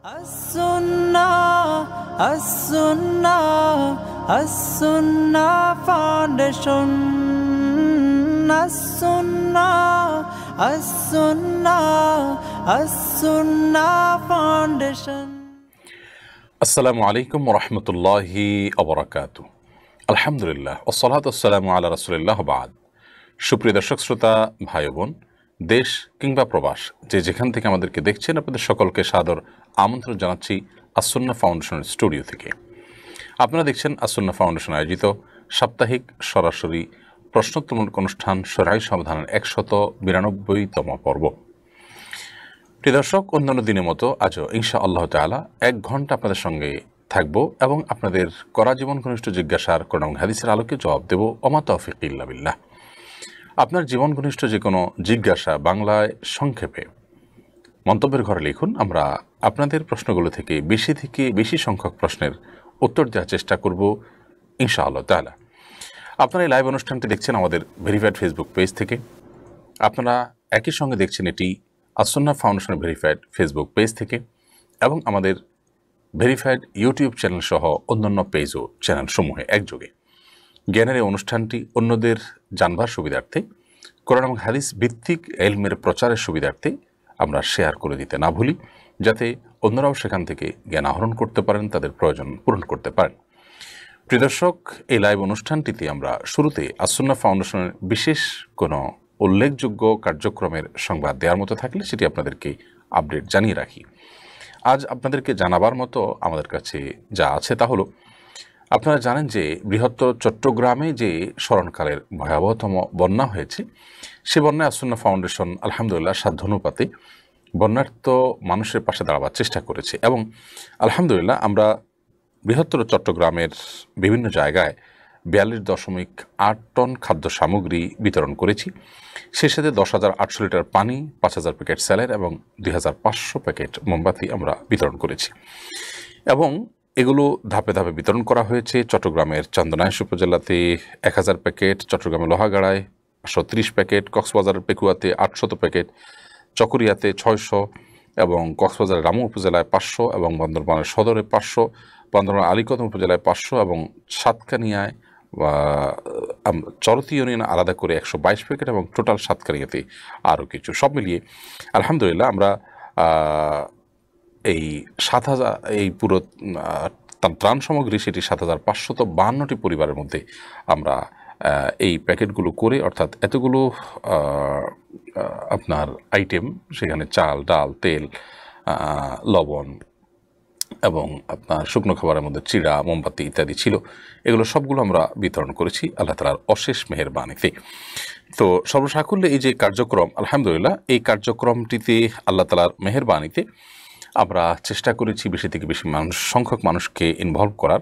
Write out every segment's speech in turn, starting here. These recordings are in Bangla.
As-Sunnah, As-Sunnah, As-Sunnah Foundation. As-Sunnah, As-Sunnah, As-Sunnah Foundation. আসসালামু আলাইকুম রহমতুল্লাহি অবরাকাতু। আলহামদুলিল্লাহ ওসসালাতু ওয়াসসালামু আলা রাসূলিল্লাহ বাদ। সুপ্রিয় দর্শক শ্রোতা ভাই বোন, দেশ কিংবা প্রবাস যে যেখান থেকে আমাদেরকে দেখছেন, আপনাদের সকলকে সাদর আমন্ত্রণ জানাচ্ছি আস-সুন্নাহ ফাউন্ডেশনের স্টুডিও থেকে। আপনারা দেখছেন আস-সুন্নাহ ফাউন্ডেশন আয়োজিত সাপ্তাহিক সরাসরি প্রশ্নোত্তরমূলক অনুষ্ঠান শরঈ সমাধানের ১৯২তম পর্ব। প্রিয় দর্শক, অন্যান্য দিনের মতো আজও ইনশাআল্লাহ তাআলা ১ ঘন্টা আপনাদের সঙ্গে থাকব এবং আপনাদের করা জীবন ঘনিষ্ঠ জিজ্ঞাসার কোরআন এবং হাদিসের আলোকে জবাব দেব। ওমা তৌফিক ইল্লা বিল্লাহ। আপনার জীবন ঘনিষ্ঠ যে কোনো জিজ্ঞাসা বাংলায় সংক্ষেপে মন্তব্যের ঘরে লিখুন। আমরা আপনাদের প্রশ্নগুলো থেকে বেশি সংখ্যক প্রশ্নের উত্তর দেওয়ার চেষ্টা করব ইনশাআল্লাহ তাআলা। আপনারা এই লাইভ অনুষ্ঠানটি দেখছেন আমাদের ভেরিফাইড ফেসবুক পেজ থেকে। আপনারা একই সঙ্গে দেখছেন এটি আস-সুন্নাহ ফাউন্ডেশনের ভেরিফাইড ফেসবুক পেজ থেকে এবং আমাদের ভেরিফাইড ইউটিউব চ্যানেল সহ অন্যান্য পেজ ও চ্যানেলসমূহে একযোগে। জ্ঞানের এই অনুষ্ঠানটি অন্যদের জানবার সুবিধার্থে, কোরআন এবং হাদিস ভিত্তিক ইলমের প্রচারের সুবিধার্থে আমরা শেয়ার করে দিতে না ভুলি, যাতে অন্যরাও সেখান থেকে জ্ঞান আহরণ করতে পারেন, তাদের প্রয়োজন পূরণ করতে পারেন। প্রিয় দর্শক, এই লাইভ অনুষ্ঠানটিতে আমরা শুরুতে আস-সুন্নাহ ফাউন্ডেশনের বিশেষ কোনো উল্লেখযোগ্য কার্যক্রমের সংবাদ দেওয়ার মতো থাকলে সেটি আপনাদেরকে আপডেট জানিয়ে রাখি। আজ আপনাদেরকে জানাবার মতো আমাদের কাছে যা আছে তা হলো, আপনারা জানেন যে বৃহত্তর চট্টগ্রামে যে স্মরণকালের ভয়াবহতম বন্যা হয়েছে, সে বন্যায় আস-সুন্নাহ ফাউন্ডেশন আলহামদুলিল্লাহ সাধ্যানুপাতে বন্যার্ত মানুষের পাশে দাঁড়াবার চেষ্টা করেছে এবং আলহামদুলিল্লাহ আমরা বৃহত্তর চট্টগ্রামের বিভিন্ন জায়গায় ৪২.৮ টন খাদ্য সামগ্রী বিতরণ করেছি। সে সাথে ১০,৮০০ লিটার পানি, ৫,০০০ প্যাকেট স্যালাড এবং ২,৫০০ প্যাকেট মোমবাতি আমরা বিতরণ করেছি এবং এগুলো ধাপে ধাপে বিতরণ করা হয়েছে। চট্টগ্রামের চন্দনাইশ উপজেলাতে ১,০০০ প্যাকেট, চট্টগ্রামের লোহাগাড়ায় ৫৩০ প্যাকেট, কক্সবাজারের পেকুয়াতে ৮০০ প্যাকেট, চকরিয়াতে ৬০০ এবং কক্সবাজারের রামু উপজেলায় ৫০০ এবং বান্দরবানের সদরে ৫০০, বান্দরবান আলীকদম উপজেলায় ৫০০ এবং সাতকানিয়ায় চরতি ইউনিয়ন আলাদা করে ১২২ প্যাকেট এবং টোটাল সাতকানিয়াতে আরও কিছু। সব মিলিয়ে আলহামদুলিল্লাহ আমরা এই ৭,০০০ এই পুরো ত্রাণ সামগ্রী সেটি ৭,৫৫২টি পরিবারের মধ্যে আমরা এই প্যাকেটগুলো করে, অর্থাৎ এতগুলো আপনার আইটেম, সেখানে চাল, ডাল, তেল, লবণ এবং আপনার শুকনো খাবারের মধ্যে চিড়া, মোমবাতি ইত্যাদি ছিল, এগুলো সবগুলো আমরা বিতরণ করেছি আল্লাহ তাআলার অশেষ মেহেরবানিতে। তো সর্বসাকুল্যে এই যে কার্যক্রম, আলহামদুলিল্লাহ এই কার্যক্রমটিতে আল্লাহ তাআলার মেহেরবানিতে আমরা চেষ্টা করেছি বেশি থেকে বেশি সংখ্যক মানুষকে ইনভলভ করার।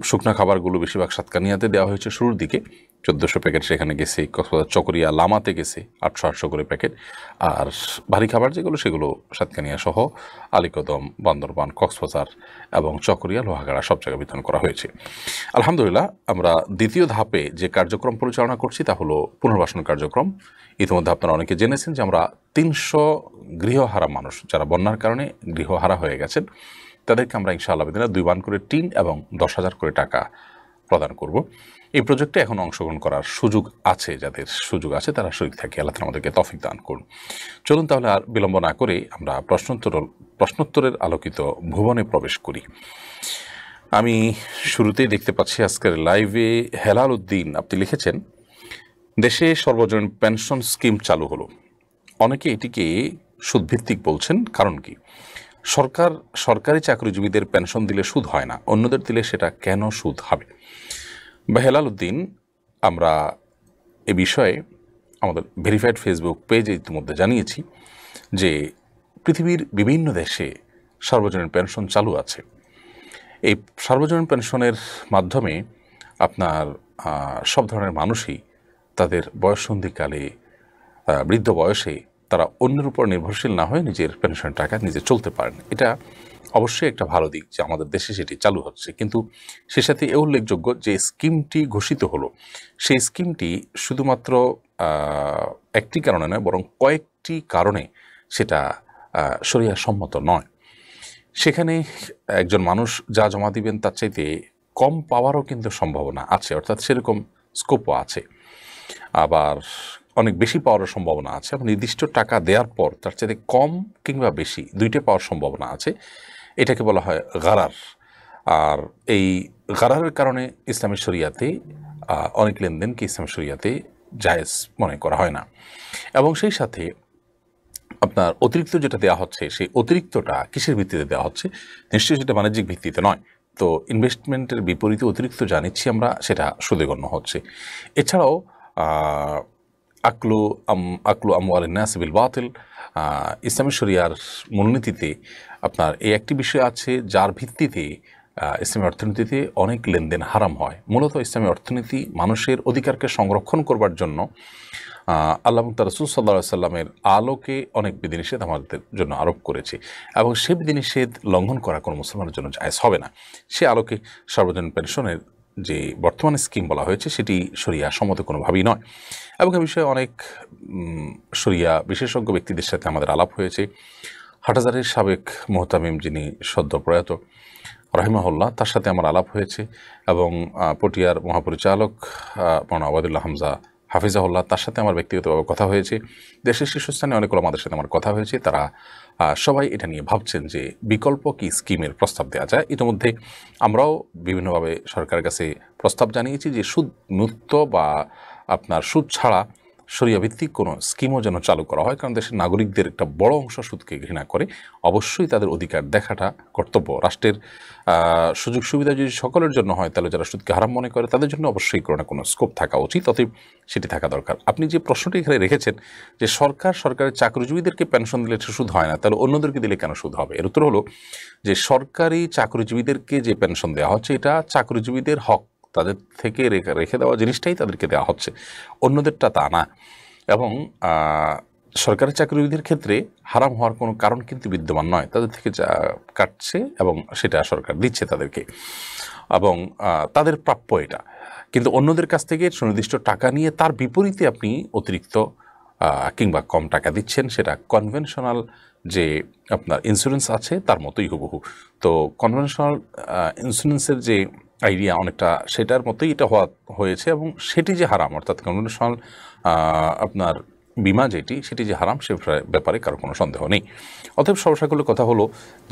শুকনো খাবারগুলো বেশিরভাগ সাতকানিয়াতে দেওয়া হয়েছে শুরুর দিকে, ১৪০০ প্যাকেট সেখানে গেছে। কক্সবাজার চকরিয়া লামাতে গেছে ৮০০ করে প্যাকেট। আর ভারী খাবার যেগুলো সেগুলো সাতকানিয়া সহ আলীকদম, বান্দরবান, কক্সবাজার এবং চকরিয়া, লোহাগাড়া সব জায়গায় বিতরণ করা হয়েছে। আলহামদুলিল্লাহ আমরা দ্বিতীয় ধাপে যে কার্যক্রম পরিচালনা করছি তা হলো পুনর্বাসন কার্যক্রম। ইতিমধ্যে আপনারা অনেকে জেনেছেন যে আমরা ৩০০ গৃহহারা মানুষ যারা বন্যার কারণে গৃহহারা হয়ে গেছেন, তাদেরকে আমরা ইনশাআল্লাহ দিনে ২ বান করে টিন এবং ১০,০০০ করে টাকা প্রদান করব। এই প্রজেক্টে এখন অংশগ্রহণ করার সুযোগ আছে, যাদের সুযোগ আছে তারা শরীক থাকে। আল্লাহ তাআলা আমাদেরকে তৌফিক দান করুন। চলুন তাহলে আর বিলম্ব না করে আমরা প্রশ্নোত্তরের আলোকিত ভুবনে প্রবেশ করি। আমি শুরুতেই দেখতে পাচ্ছি আজকের লাইভে হেলাল উদ্দিন আপনি লিখেছেন, দেশে সর্বজনীন পেনশন স্কিম চালু হলো, অনেকে এটিকে সুদভিত্তিক বলছেন, কারণ কি? সরকারি চাকরিজীবীদের পেনশন দিলে সুদ হয় না, অন্যদের দিলে সেটা কেন সুদ হবে? বা হেলাল উদ্দিন, আমরা এ বিষয়ে আমাদের ভেরিফাইড ফেসবুক পেজে ইতিমধ্যে জানিয়েছি যে পৃথিবীর বিভিন্ন দেশে সার্বজনীন পেনশন চালু আছে। এই সার্বজনীন পেনশনের মাধ্যমে আপনার সব ধরনের মানুষই তাদের বয়ঃসন্ধিকালে, বৃদ্ধ বয়সে তারা অন্যের উপর নির্ভরশীল না হয়ে নিজের পেনশনের টাকা নিজে চলতে পারেন। এটা অবশ্যই একটা ভালো দিক যে আমাদের দেশে সেটি চালু হচ্ছে, কিন্তু সে সাথে এ উল্লেখযোগ্য যে স্কিমটি ঘোষিত হলো, সেই স্কিমটি শুধুমাত্র একটি কারণে নয়, বরং কয়েকটি কারণে সেটা শরিয়া সম্মত নয়। সেখানে একজন মানুষ যা জমা দিবেন তার চাইতে কম পাওয়ারও কিন্তু সম্ভাবনা আছে, অর্থাৎ সেরকম স্কোপও আছে। আবার অনেক বেশি পাওয়ারও সম্ভাবনা আছে, এবং নির্দিষ্ট টাকা দেওয়ার পর তার চাইতে কম কিংবা বেশি দুইটা পাওয়ার সম্ভাবনা আছে। এটাকে বলা হয় গারার। আর এই গারারের কারণে ইসলামী শরিয়াতে অনেক লেনদেনকে ইসলামী শরিয়াতে জায়েজ মনে করা হয় না। এবং সেই সাথে আপনার অতিরিক্ত যেটা দেওয়া হচ্ছে, সেই অতিরিক্তটা কিসের ভিত্তিতে দেওয়া হচ্ছে? নিশ্চয়ই সেটা বাণিজ্যিক ভিত্তিতে নয়। তো ইনভেস্টমেন্টের বিপরীতে অতিরিক্ত যা নিচ্ছি আমরা, সেটা সুদে গণ্য হচ্ছে। এছাড়াও আকলু আমওয়ালিন নাস বিল বাতিল, ইসলামী শরিয়ার মূলনীতিতে আপনার এই একটি বিষয় আছে যার ভিত্তিতে ইসলামী অর্থনীতিতে অনেক লেনদেন হারাম হয়। মূলত ইসলামী অর্থনীতি মানুষের অধিকারকে সংরক্ষণ করবার জন্য আল্লাহ তার রাসূল সাল্লাল্লাহু আলাইহি সাল্লামের আলোকে অনেক বিধিনিষেধ আমাদের জন্য আরোপ করেছে, এবং সে বিধিনিষেধ লঙ্ঘন করা কোনো মুসলমানের জন্য জায়েজ হবে না। সে আলোকে সার্বজনীন পেনশনের যে বর্তমান স্কিম বলা হয়েছে, সেটি শরিয়া সম্মত কোনোভাবেই নয়। এবং এ বিষয়ে অনেক শরিয়া বিশেষজ্ঞ ব্যক্তিদের সাথে আমাদের আলাপ হয়েছে। হাটহাজারীর সাবেক মুহতামিম, যিনি সদ্য প্রয়াত রাহিমাহুল্লাহ, তার সাথে আমার আলাপ হয়েছে, এবং পটিয়ার মহাপরিচালক মাওলানা ওবায়দুল্লাহ হামজা হাফিজাহুল্লাহ, তার সাথে আমার ব্যক্তিগতভাবে কথা হয়েছে। দেশের শীর্ষস্থানে অনেক ওলামাদের সাথে আমার কথা হয়েছে। তারা সবাই এটা নিয়ে ভাবছেন যে বিকল্প কি স্কিমের প্রস্তাব দেওয়া যায়। ইতিমধ্যে আমরাও বিভিন্নভাবে সরকারের কাছে প্রস্তাব জানিয়েছি যে সুদ মুক্ত বা আপনার সুদ ছাড়া শরিয়াভিত্তিক কোনো স্কিমও যেন চালু করা হয়, কারণ দেশের নাগরিকদের একটা বড় অংশ সুদকে ঘৃণা করে। অবশ্যই তাদের অধিকার দেখাটা কর্তব্য। রাষ্ট্রের সুযোগ সুবিধা যদি সকলের জন্য হয়, তাহলে যারা সুদকে হারাম মনে করে তাদের জন্য অবশ্যই কোনো না কোনো স্কোপ থাকা উচিত, অতএব সেটি থাকা দরকার। আপনি যে প্রশ্নটি এখানে রেখেছেন যে সরকারের চাকরিজীবীদেরকে পেনশন দিলে সুদ হয় না, তাহলে অন্যদেরকে দিলে কেন সুদ হবে? এর উত্তর হলো যে সরকারি চাকরিজীবীদেরকে যে পেনশন দেওয়া হচ্ছে, এটা চাকরিজীবীদের হক, তাদের থেকে রেখে দেওয়া জিনিসটাই তাদেরকে দেওয়া হচ্ছে, অন্যদেরটা তা না। এবং সরকারি চাকরিজীবীদের ক্ষেত্রে হারাম হওয়ার কোনো কারণ কিন্তু বিদ্যমান নয়। তাদের থেকে যা কাটছে এবং সেটা সরকার দিচ্ছে তাদেরকে, এবং তাদের প্রাপ্য এটা। কিন্তু অন্যদের কাছ থেকে সুনির্দিষ্ট টাকা নিয়ে তার বিপরীতে আপনি অতিরিক্ত কিংবা কম টাকা দিচ্ছেন, সেটা কনভেনশনাল যে আপনার ইন্স্যুরেন্স আছে তার মতোই হুবহু। তো কনভেনশনাল ইন্স্যুরেন্সের যে আইডিয়া অনেকটা সেটার মতোই এটা হয়েছে, এবং সেটি যে হারাম, অর্থাৎ কনভেনশনাল আপনার বিমা যেটি, সেটি যে হারাম সে ব্যাপারে কারো কোনো সন্দেহ নেই। অতএব সর্বসাকুল্য কথা হলো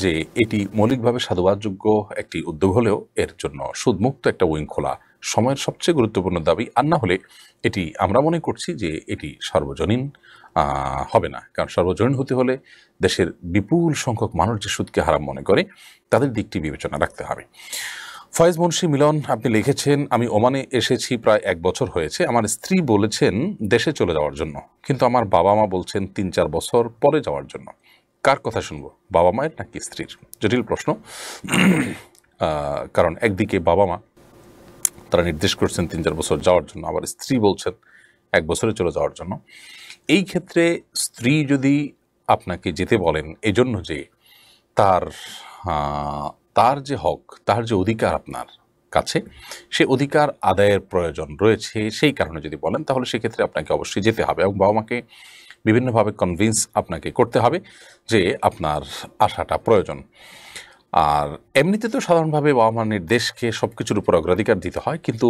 যে এটি মৌলিকভাবে সাধুবাদযোগ্য একটি উদ্যোগ হলেও এর জন্য সুদমুক্ত একটা উইং খোলা সময়ের সবচেয়ে গুরুত্বপূর্ণ দাবি। আর না হলে এটি আমরা মনে করছি যে এটি সার্বজনীন হবে না, কারণ সার্বজনীন হতে হলে দেশের বিপুল সংখ্যক মানুষ যে সুদকে হারাম মনে করে তাদের দিকটি বিবেচনা রাখতে হবে। ফয়েজ মুন্সি মিলন, আপনি লিখেছেন, আমি ওমানে এসেছি প্রায় 1 বছর হয়েছে। আমার স্ত্রী বলেছেন দেশে চলে যাওয়ার জন্য, কিন্তু আমার বাবা মা বলছেন 3-4 বছর পরে যাওয়ার জন্য। কার কথা শুনবো, বাবা মায়ের নাকি স্ত্রীর? জটিল প্রশ্ন। কারণ একদিকে বাবা মা তারা নির্দেশ করছেন 3-4 বছর যাওয়ার জন্য, আবার স্ত্রী বলছেন 1 বছরে চলে যাওয়ার জন্য। এই ক্ষেত্রে স্ত্রী যদি আপনাকে যেতে বলেন এজন্য যে তার যে হক, তার যে অধিকার আপনার কাছে, সে অধিকার আদায়ের প্রয়োজন রয়েছে, সেই কারণে যদি বলেন, তাহলে সেক্ষেত্রে আপনাকে অবশ্যই যেতে হবে, এবং বাবা মাকে বিভিন্নভাবে কনভিন্স আপনাকে করতে হবে যে আপনার আসাটা প্রয়োজন। আর এমনিতে তো সাধারণভাবে বাবা মার নির্দেশকে সব কিছুর উপর অগ্রাধিকার দিতে হয়, কিন্তু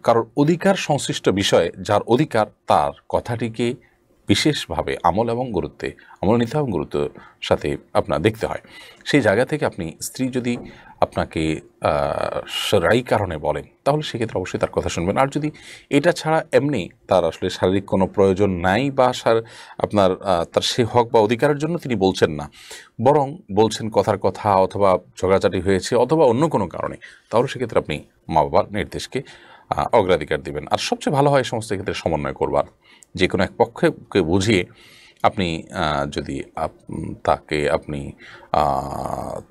কারোর অধিকার সংশ্লিষ্ট বিষয়ে যার অধিকার, তার কথাটিকে বিশেষভাবে আমল নিতে এবং গুরুত্বের সাথে আপনার দেখতে হয়। সেই জায়গা থেকে আপনি স্ত্রী যদি আপনাকে শরঈ কারণে বলেন, তাহলে সেক্ষেত্রে অবশ্যই তার কথা শুনবেন। আর যদি এটা ছাড়া এমনি তার আসলে শারীরিক কোনো প্রয়োজন নাই, বা তার সে হক বা অধিকারের জন্য তিনি বলছেন না, বরং বলছেন কথার কথা, অথবা ঝগড়াঝাটি হয়েছে, অথবা অন্য কোনো কারণে, তাহলে সেক্ষেত্রে আপনি মা বাবার নির্দেশকে অগ্রাধিকার দিবেন। আর সবচেয়ে ভালো হয় সমস্ত ক্ষেত্রে সমন্বয় করবার, যে কোনো এক পক্ষকে বুঝিয়ে আপনি যদি তাকে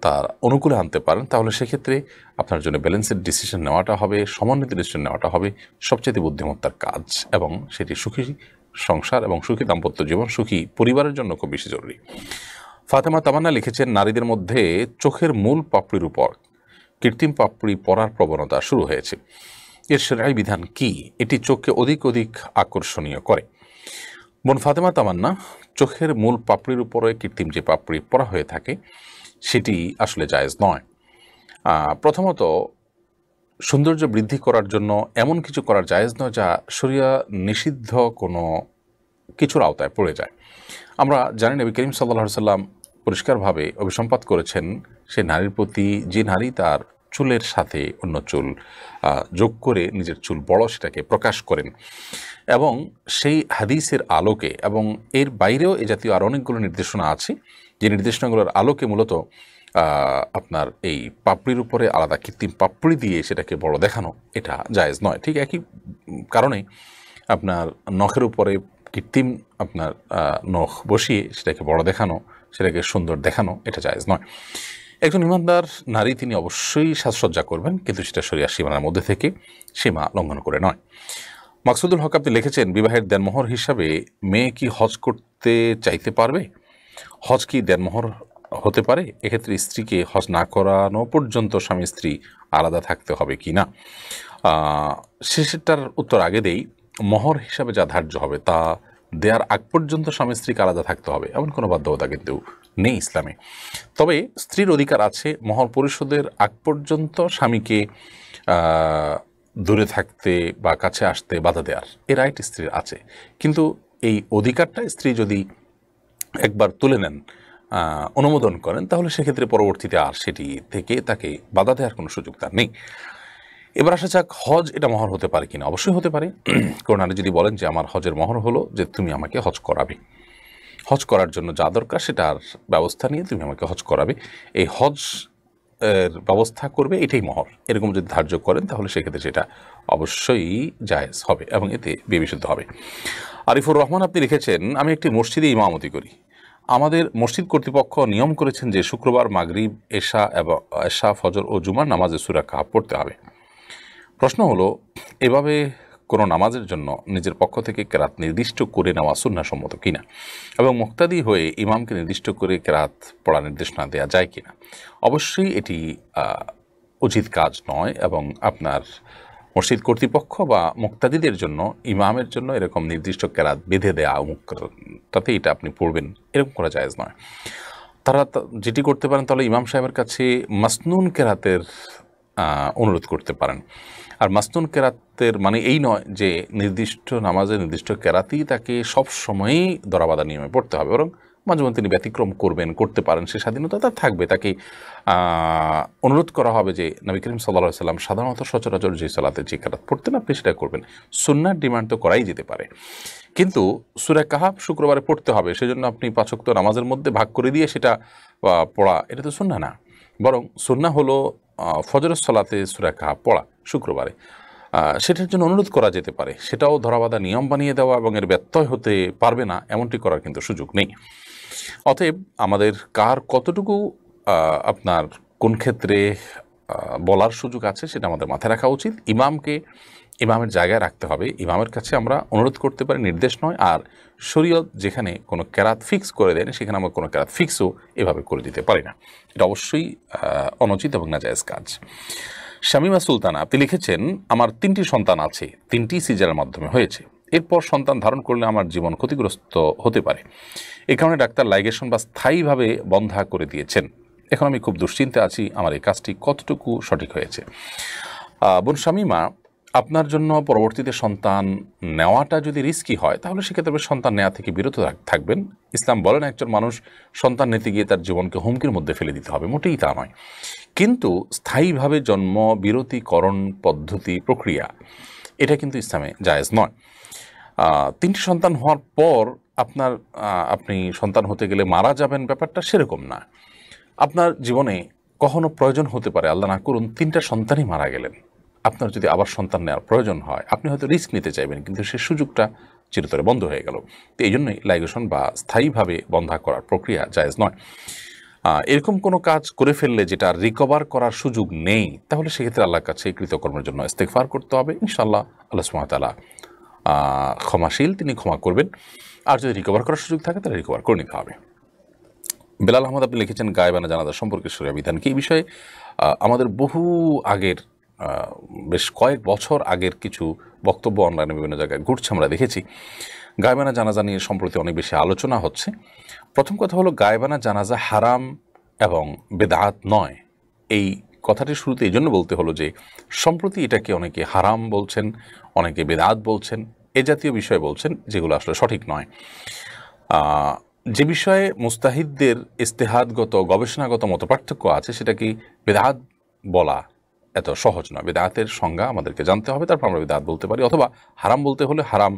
তার অনুকূলে আনতে পারেন, তাহলে সেক্ষেত্রে আপনার জন্য ব্যালেন্সের ডিসিশন নেওয়াটা হবে, সমন্বিত ডিসিশন নেওয়াটা হবে সবচেয়ে বুদ্ধিমত্তার কাজ, এবং সেটি সুখী সংসার এবং সুখী দাম্পত্য জীবন, সুখী পরিবারের জন্য খুব বেশি জরুরি। ফাতেমা তামান্না লিখেছেন, নারীদের মধ্যে চোখের মূল পাপড়ির উপর কৃত্রিম পাপড়ি পরার প্রবণতা শুরু হয়েছে। এর শরঈ বিধান কি? এটি চোখকে অধিক আকর্ষণীয় করে। বোন ফাতেমা তামান্না, চোখের মূল পাপড়ির উপরে কৃত্রিম যে পাপড়ি পরা হয়ে থাকে, সেটি আসলে জায়েজ নয়। প্রথমত সৌন্দর্য বৃদ্ধি করার জন্য এমন কিছু করার জায়েজ নয় যা শরিয়া নিষিদ্ধ কোনো কিছুর আওতায় পড়ে যায়। আমরা জানি নবী করিম সাল্লাল্লাহু আলাইহি সাল্লাম পরিষ্কারভাবে অভিসম্পাত করেছেন সে নারীর প্রতি যে নারী তার চুলের সাথে অন্য চুল যোগ করে নিজের চুল বড় সেটাকে প্রকাশ করেন, এবং সেই হাদিসের আলোকে এবং এর বাইরেও এ জাতীয় আর অনেকগুলো নির্দেশনা আছে যে নির্দেশনাগুলোর আলোকে মূলত আপনার এই পাপড়ির উপরে আলাদা কৃত্রিম পাপড়ি দিয়ে সেটাকে বড় দেখানো এটা জায়েজ নয়। ঠিক একই কারণে আপনার নখের উপরে কৃত্রিম আপনার নখ বসিয়ে সেটাকে বড় দেখানো, সেটাকে সুন্দর দেখানো এটা জায়েজ নয়। একজন ইমানদার নারী তিনি অবশ্যই সাজসজ্জা করবেন, কিন্তু সেটা শরিয়ার সীমানার মধ্যে থেকে, সীমা লঙ্ঘন করে নয়। মাকসুদুল হক আপনি লিখেছেন, বিবাহের দেনমোহর হিসাবে মেয়ে কি হজ করতে চাইতে পারবে? হজ কি দেনমোহর হতে পারে? এক্ষেত্রে স্ত্রীকে হজ না করানো পর্যন্ত স্বামী স্ত্রী আলাদা থাকতে হবে কি না? সেটার উত্তর আগে দেই। মোহর হিসাবে যা ধার্য হবে তা দেওয়ার আগ পর্যন্ত স্বামী স্ত্রীকে আলাদা থাকতে হবে, এমন কোনো বাধ্যকতা কিন্তু নেই ইসলামে। তবে স্ত্রীর অধিকার আছে মোহর পরিশোধের আগ পর্যন্ত স্বামীকে দূরে থাকতে বা কাছে আসতে বাধা দেওয়ার, এ রাইট স্ত্রীর আছে। কিন্তু এই অধিকারটা স্ত্রী যদি একবার তুলে নেন, অনুমোদন করেন, তাহলে সেক্ষেত্রে পরবর্তীতে আর সেটি থেকে তাকে বাধা দেওয়ার কোনো সুযোগ তার নেই। এবার আসা যাক, হজ এটা মহর হতে পারে কিনা? অবশ্যই হতে পারে। কারণ আপনি যদি বলেন যে আমার হজের মহর হলো যে তুমি আমাকে হজ করাবে, হজ করার জন্য যা দরকার সেটার ব্যবস্থা নিয়ে তুমি আমাকে হজ করাবে, এই হজ এর ব্যবস্থা করবে, এটাই মহর, এরকম যদি ধার্য করেন তাহলে সেক্ষেত্রে সেটা অবশ্যই জায়েজ হবে এবং এতে বিয়ে বিশুদ্ধ হবে। আরিফুর রহমান আপনি লিখেছেন, আমি একটি মসজিদে ইমামতি করি। আমাদের মসজিদ কর্তৃপক্ষ নিয়ম করেছেন যে শুক্রবার মাগরিব, এশা, ফজর ও জুমার নামাজে সূরা কাহফ পড়তে হবে। প্রশ্ন হলো, এভাবে কোনো নামাজের জন্য নিজের পক্ষ থেকে কেরাত নির্দিষ্ট করে নেওয়া সুন্নাহসম্মত কিনা, এবং মুক্তাদি হয়ে ইমামকে নির্দিষ্ট করে কেরাত পড়া নির্দেশনা দেওয়া যায় কিনা? অবশ্যই এটি উচিত কাজ নয়, এবং আপনার মসজিদ কর্তৃপক্ষ বা মুক্তাদিদের জন্য ইমামের জন্য এরকম নির্দিষ্ট কেরাত বেঁধে দেওয়া তাতে এটা আপনি পড়বেন এরকম করা জায়েজ নয়। তারা যেটি করতে পারেন তাহলে ইমাম সাহেবের কাছে মাসনুন কেরাতের অনুরোধ করতে পারেন। আর মাসনুন কেরাতের মানে এই নয় যে নির্দিষ্ট নামাজে নির্দিষ্ট কেরাতই তাকে সব সময়ই দরাবাদা নিয়মে পড়তে হবে, বরং মাঝে মধ্যে তিনি ব্যতিক্রম করতে পারেন, সে স্বাধীনতা তার থাকবে। তাকে অনুরোধ করা হবে যে নবী করিম সাল্লাল্লাহু আলাইহি সাল্লাম সাধারণত সচরাচর যে সালাতে যে কেরাত পড়তেন আপনি সেটা করবেন। সুন্নাহর ডিমান্ড তো করাই যেতে পারে, কিন্তু সূরা কাহফ শুক্রবারে পড়তে হবে সেজন্য আপনি 5 ওয়াক্ত নামাজের মধ্যে ভাগ করে দিয়ে সেটা পড়া, এটা তো সুন্নাহ না। বরং সুন্নাহ হলো ফজরের সালাতে সূরা কাহফ পড়া শুক্রবারে, সেটার জন্য অনুরোধ করা যেতে পারে। সেটাও ধরাবাঁধা নিয়ম বানিয়ে দেওয়া এবং এর ব্যত্যয় হতে পারবে না এমনটি করার কিন্তু সুযোগ নেই। অতএব আমাদের কার কতটুকু আপনার কোন ক্ষেত্রে বলার সুযোগ আছে সেটা আমাদের মাথায় রাখা উচিত। ইমামকে ইমামের জায়গায় রাখতে হবে, ইমামের কাছে আমরা অনুরোধ করতে পারি, নির্দেশ নয়। আর শরীয়ত যেখানে কোনো কেরাত ফিক্স করে দেন সেখানে আমরা কোনো কেরাত ফিক্সও এভাবে করে দিতে পারি না, এটা অবশ্যই অনুচিত এবং নাজায়েজ কাজ। শামিমা সুলতানা আপনি লিখেছেন, আমার 3টি সন্তান আছে, 3টি সিজারের মাধ্যমে হয়েছে। এরপর সন্তান ধারণ করলে আমার জীবন ক্ষতিগ্রস্ত হতে পারে, এই কারণে ডাক্তার লাইগেশন বা স্থায়ীভাবে বন্ধা করে দিয়েছেন। এখন আমি খুব দুশ্চিন্তে আছি, আমার এই কাজটি কতটুকু সঠিক হয়েছে? বোন শামিমা, আপনার জন্য পরবর্তীতে সন্তান নেওয়াটা যদি রিস্কি হয় তাহলে সেক্ষেত্রে সন্তান নেওয়া থেকে বিরত থাকবেন। ইসলাম বলেন একজন মানুষ সন্তান নিতে গিয়ে তার জীবনকে হুমকির মধ্যে ফেলে দিতে হবে, মোটেই তা নয়। কিন্তু স্থায়ীভাবে জন্ম বিরতিকরণ পদ্ধতি প্রক্রিয়া এটা কিন্তু ইসলামে জায়েজ নয়। 3টি সন্তান হওয়ার পর আপনি সন্তান হতে গেলে মারা যাবেন, ব্যাপারটা সেরকম না। আপনার জীবনে কখনো প্রয়োজন হতে পারে, আল্লাহ না করুন 3টা সন্তানই মারা গেলেন, আপনার যদি আবার সন্তান নেওয়ার প্রয়োজন হয় আপনি হয়তো রিস্ক নিতে চাইবেন, কিন্তু সে সুযোগটা চিরতরে বন্ধ হয়ে গেল। তো এই জন্যই লাইগেশন বা স্থায়ীভাবে বন্ধা করার প্রক্রিয়া জায়েজ নয়। এরকম কোনো কাজ করে ফেললে যেটা রিকভার করার সুযোগ নেই তাহলে সেক্ষেত্রে আল্লাহর কাছে কৃতকর্মের জন্য ইস্তেগফার করতে হবে। ইনশাআল্লাহ আল্লাহ সুবহানাহু ওয়া তাআলা ক্ষমাশীল, তিনি ক্ষমা করবেন। আর যদি রিকভার করার সুযোগ থাকে তাহলে রিকভার করে নিতে হবে। বেলাল আহমদ আপনি লিখেছেন, গায়বানা জানাজা সম্পর্কে শরিয়া বিধান কি? এই বিষয়ে আমাদের বহু আগের বেশ কয়েক বছর আগের কিছু বক্তব্য অনলাইনে বিভিন্ন জায়গায় ঘুরছে, আমরা দেখেছি। গায়বানা জানাজা নিয়ে সম্প্রতি অনেক বেশি আলোচনা হচ্ছে। প্রথম কথা হলো, গায়বানা জানাজা হারাম এবং বেদাত নয়। এই কথাটি শুরুতে এই জন্য বলতে হলো যে সম্প্রতি এটাকে অনেকে হারাম বলছেন, অনেকে বেদাত বলছেন, এ জাতীয় বিষয় বলছেন যেগুলো আসলে সঠিক নয়। যে বিষয়ে মুস্তাহিদদের ইস্তেহাদগত গবেষণাগত মতপার্থক্য আছে সেটাকে বেদাত বলা এত সহজ নয়। বেদাতের সংজ্ঞা আমাদেরকে জানতে হবে, তারপর আমরা বেদাত বলতে পারি, অথবা হারাম বলতে হলে হারাম